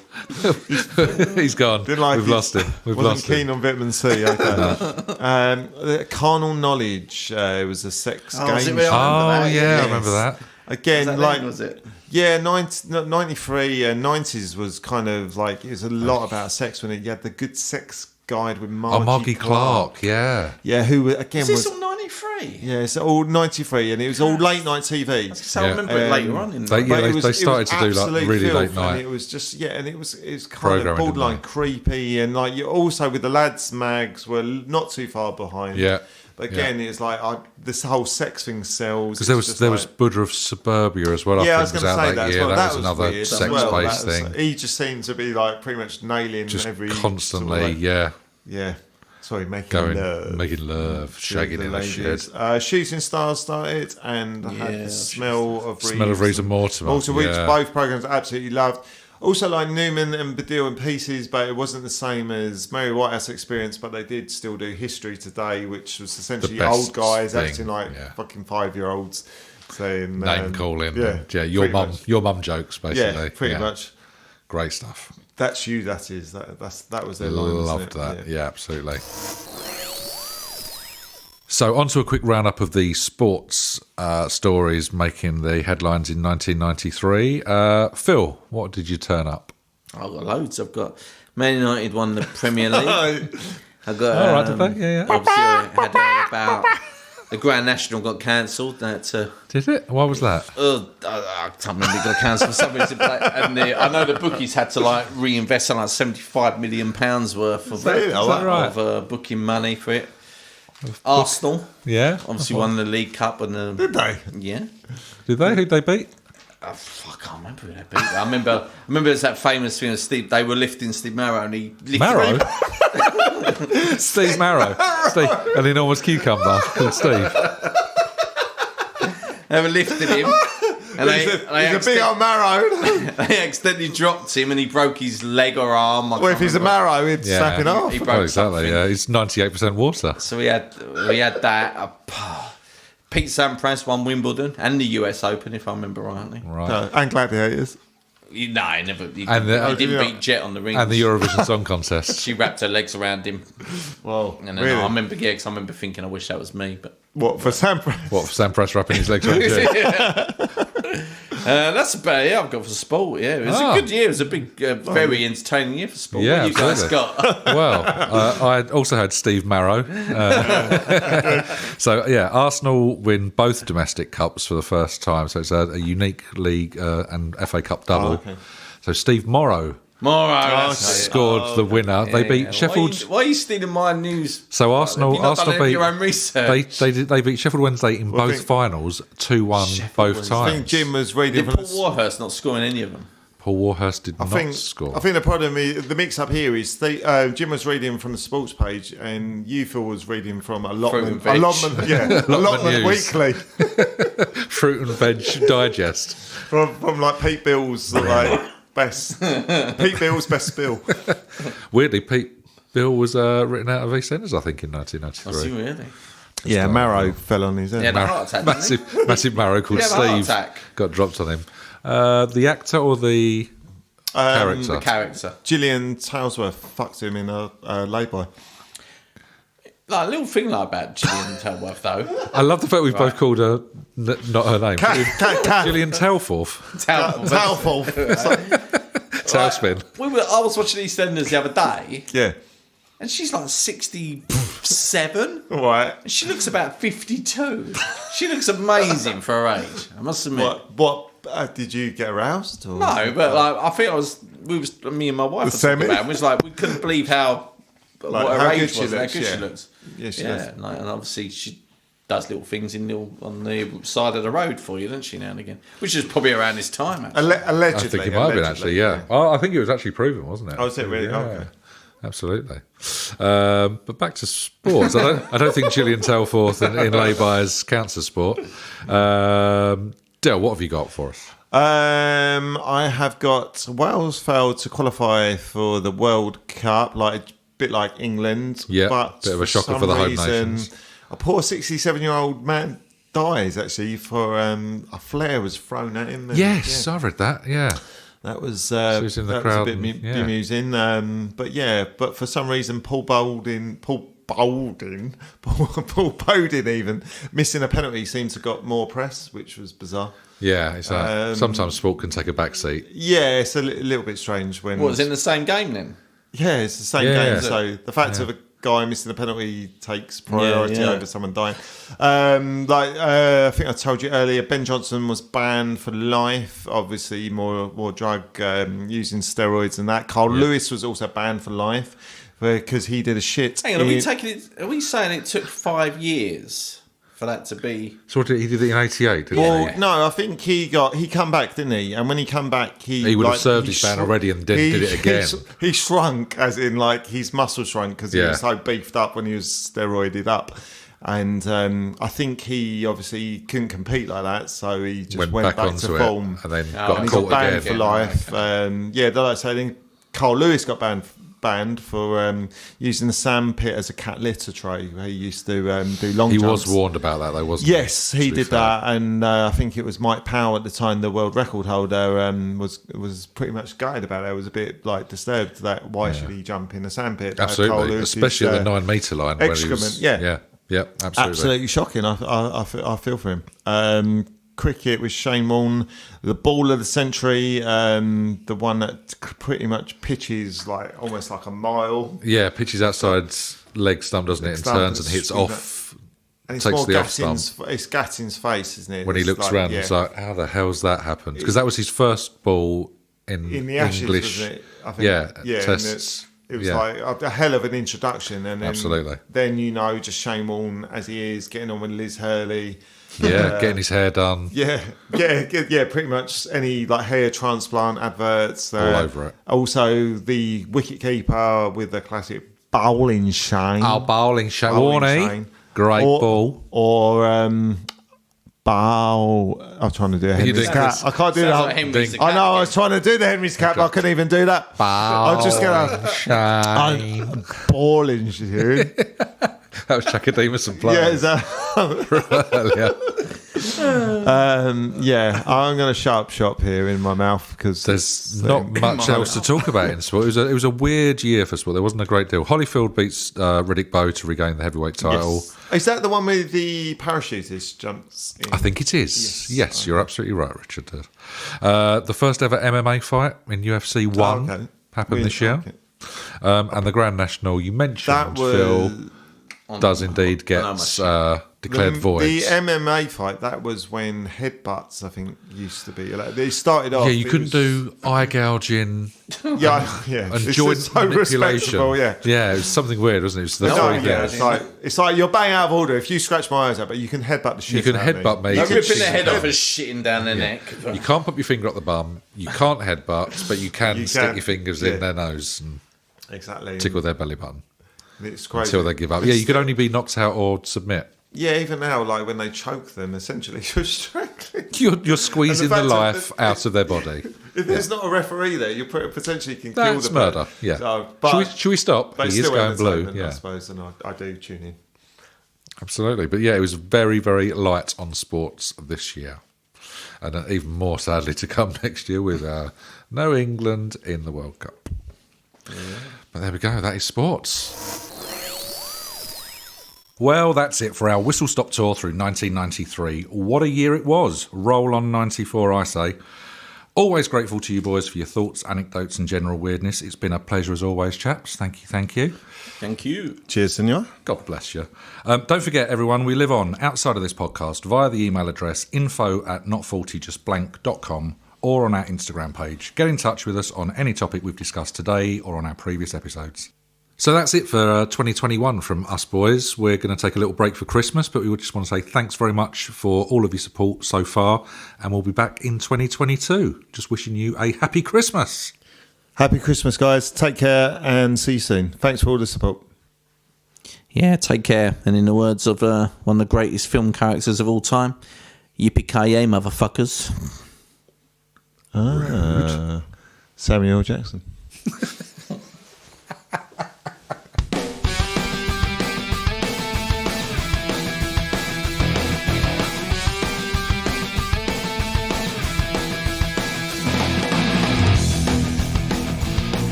He's gone. Didn't like We've it. lost him. We've Wasn't lost keen him. on vitamin C. Okay. Carnal Knowledge. It was a sex Oh, was it game. really? show. Oh that, yeah, yes. I remember that. Again, Was that like then, was it? yeah, 93 and 90s was kind of like it was a lot about sex when you had the Good Sex Guide with Margie Clark. Yeah. Yeah, who again Is this was all 93? yeah, it's all 93 and it was all late night TV. So I Yeah. remember it later on. In They- But yeah, it was- they it was started to do like absolute really filth, late night. and it was just and it was kind of Programming, borderline didn't they? creepy, and like you also with the lads mags were not too far behind. Yeah. But again, it's like this whole sex thing sells. Because there was Buddha of Suburbia as well. Yeah, I I was think going to was say out that. that As year. well. That was another weird as well. sex-based That was- thing. He just seemed to be like pretty much nailing Just every constantly, sort of like- yeah, yeah. Sorry, making going, love. making love, to shagging the in a ladies. shed. Shooting Stars started, and I had Yeah, the smell of Reeves. Smell of Reeves and Mortimer. Which yeah. both programs I absolutely loved. Also, like Newman and Badil in pieces, but it wasn't the same as Mary Whitehouse Experience. But they did still do History Today, which was essentially best old guys thing, acting like yeah. fucking 5-year-olds saying Name calling. Yeah, Your pretty mum, much. your mum jokes basically. Yeah, pretty much. Great stuff. That's you. That is that was their line. wasn't Loved it? that. Yeah, absolutely. So, on to a quick roundup of the sports stories making the headlines in 1993. Phil, what did you turn up? I've got loads. I've got Man United won the Premier League. I've got. Oh, right, did they? Yeah, yeah. Obviously, I had about the Grand National got cancelled. That. Did it? Why was that? I can't remember. It got cancelled for some reason. And I know the bookies had to like reinvest like £75 million worth of right? booking money for it. Arsenal Yeah. obviously won the League Cup and the. Did they? Yeah. Did they? Who'd they beat? I can't remember who they beat. I remember there's that famous thing of Steve. They were lifting Steve Marrow and he lifted Marrow? Steve Marrow. Steve, an enormous cucumber called Steve. They were lifting him. And He's a big old marrow. they accidentally dropped him and he broke his leg or arm. Well, if he's a marrow, he'd snap it off. He broke Oh, exactly. something. Yeah, it's 98% water. So we had that. Pete Sampras won Wimbledon and the US Open, if I remember rightly. Right. No, and Gladiators. He never. He And didn't yeah. beat Jet on the ring. And the Eurovision Song Contest. She wrapped her legs around him. Well, And then really? I remember, yeah, 'cause I remember thinking, I wish that was me. But What for Sampras? What, Sam Press wrapping his legs around you? That's about it. I've got for sport. Yeah, it was a good year. It was a big, very entertaining year for sport. Yeah, what you guys absolutely. got? Well, I also had Steve Marrow. So, yeah, Arsenal win both domestic cups for the first time. So it's a unique league and FA Cup double. okay. So Steve Morrow scored the winner. They beat Sheffield. Why are you stealing my news? So Arsenal, Have you not done any of beat your own research. they beat Sheffield Wednesday in both finals 2-1 both I think times. Jim was reading Did from Paul Warhurst not scoring any of them? Paul Warhurst did not score. I think the problem is the mix-up here is Jim was reading from the sports page and Euphil was reading from Allotment News. Weekly Fruit and Veg Digest. from like Pete Bill's best Pete Bill's best bill. Weirdly, Pete Bill was written out of EastEnders, I think, in 1993. I see, really. Yeah, Marrow fell on his head. Yeah, the heart attack. Massive Marrow called Yeah, the heart Steve attack. got dropped on him. The actor or the character? The character. Gillian Talesworth fucked him in a lay-by. Like, a little thing like about Gillian Talworth, though. I love the fact we've both called her not her name. Gillian Talforth. Talforth. Tailspin. I was watching EastEnders the other day, Yeah. and she's like 67. All right. And she looks about 52. She looks amazing for her age, I must admit. What did you get aroused? Or? No, but like, I think me and my wife were talking about it, and we was like, we couldn't believe what her how age good she was, looks, how good yeah. she looks. Yeah, she yeah, does. like, and obviously she does little things on the side of the road for you, doesn't she, now and again? Which is probably around this time, actually. Allegedly. I think it might have been, actually, yeah. I think it was actually proven, wasn't it? Oh, was it really? Yeah. Okay. Absolutely. But back to sports. I don't think Gillian Telforth in lay-bys counts as sport. Del, what have you got for us? I have got Wales failed to qualify for the World Cup, like a bit like England. Yeah, but bit of a shocker some for the home reason, nations. A poor 67-year-old man dies actually for a flare was thrown at him. And, Yes, I read that. Yeah, that was was in the crowd a bit and- yeah. bemusing. But for some reason, Paul Bowden even missing a penalty seems to got more press, which was bizarre. yeah. It's sometimes sport can take a back seat. Yeah, it's a little bit strange when What, was it in the same game then? Yeah, it's the same Yeah. game. So the fact of a guy missing a penalty takes priority Yeah. over someone dying. I think I told you earlier, Ben Johnson was banned for life. Obviously, more drug using steroids and that. Carl Lewis was also banned for life because he did a shit. Hang on, are we saying it took 5 years for that to be? So what he did it in '88, didn't Well, he? no, I think he come back, didn't he? And when he come back, He would have served his ban already and then did it again. He shrunk, as in like his muscle shrunk because he was so beefed up when he was steroided up. And I think he obviously couldn't compete like that, so he just went back to form. and then And got he caught got banned again. for life. Like I say, then Carl Lewis got banned for using the sandpit as a cat litter tray. Where he used to do long He jumps. was warned about that, though, wasn't he? Yes, he did that, and I think it was Mike Powell at the time, the world record holder, was pretty much gutted about it. I was a bit like disturbed that why should he jump in the sandpit? Absolutely, especially at the 9 metre line. excrement, Where he was, yeah. absolutely. shocking. I feel for him. Cricket with Shane Warne, the ball of the century, the one that pretty much pitches like almost like a mile. Yeah, pitches outside leg stump, doesn't it? And Stump, turns and hits off. And it's Takes more the off stump. It's Gattin's face, isn't it? When he It's looks like, around, yeah. it's like, how the hell's that happened? Because that was his first ball in the Ashes, English. wasn't it? I think. Yeah, and tests. It was Yeah. like a hell of an introduction, and then Absolutely. Then just Shane Warne as he is getting on with Liz Hurley. Yeah, getting his hair done. Yeah. Pretty much any like hair transplant adverts. All over it. Also, the wicket keeper with the classic bowling shine. Oh, bowling shot. Bowling Warney. shine. Great Or- ball. Or bow. I'm trying to do a Henry's doing Cap. this? I can't do Sounds that. like Henry's the I know. I Cap was trying to do the Henry's Cap. I couldn't even do that. I'm just gonna. Shine. I'm balling shit. That was Chakademus and Yeah, playing is that? earlier. Yeah, I'm going to shut up shop here in my mouth because There's not much else to talk about in sport. It was a weird year for sport. There wasn't a great deal. Holyfield beats Riddick Bowe to regain the heavyweight title. Yes. Is that the one with the parachutist jumps in? I think it is. Yes, you're absolutely right, Richard. The first ever MMA fight in UFC 1 happened this year. Okay. And the Grand National you mentioned, That was Phil, does indeed get declared void. The MMA fight, that was when headbutts, I think, used to be. Like, they started off. Yeah, you couldn't do eye gouging and joint so manipulation. Yeah. It was something weird, wasn't it? It was the three things. It's like you're bang out of order. If you scratch my eyes out, but you can headbutt the shit. You can out of headbutt me. You're ripping the head off and shitting down their neck. You can't put your finger up the bum. You can't headbutt, but you can stick your fingers in their nose and tickle their belly button. It's crazy. Until they give up. Yeah, you could only be knocked out or submit. Yeah, even now, like when they choke them, essentially you're strangling. You're squeezing the life out of their body. If there's not a referee there, you potentially can kill That's the murder. Yeah. So, should we stop? But He is going blue. I suppose, and I do tune in. Absolutely. But yeah, it was very, very light on sports this year. And even more sadly to come next year with no England in the World Cup. Yeah. But there we go. That is sports. Well, that's it for our whistle-stop tour through 1993. What a year it was. Roll on 94, I say. Always grateful to you boys for your thoughts, anecdotes and general weirdness. It's been a pleasure as always, chaps. Thank you, thank you. Thank you. Cheers, senor. God bless you. Don't forget, everyone, we live on outside of this podcast via the email address info@not40justblank.com or on our Instagram page. Get in touch with us on any topic we've discussed today or on our previous episodes. So that's it for 2021 from us boys. We're going to take a little break for Christmas, but we would just want to say thanks very much for all of your support so far, and we'll be back in 2022. Just wishing you a happy Christmas. Happy Christmas, guys. Take care and see you soon. Thanks for all the support. Yeah, take care. And in the words of one of the greatest film characters of all time, yippee-ki-yay, motherfuckers. Samuel Jackson.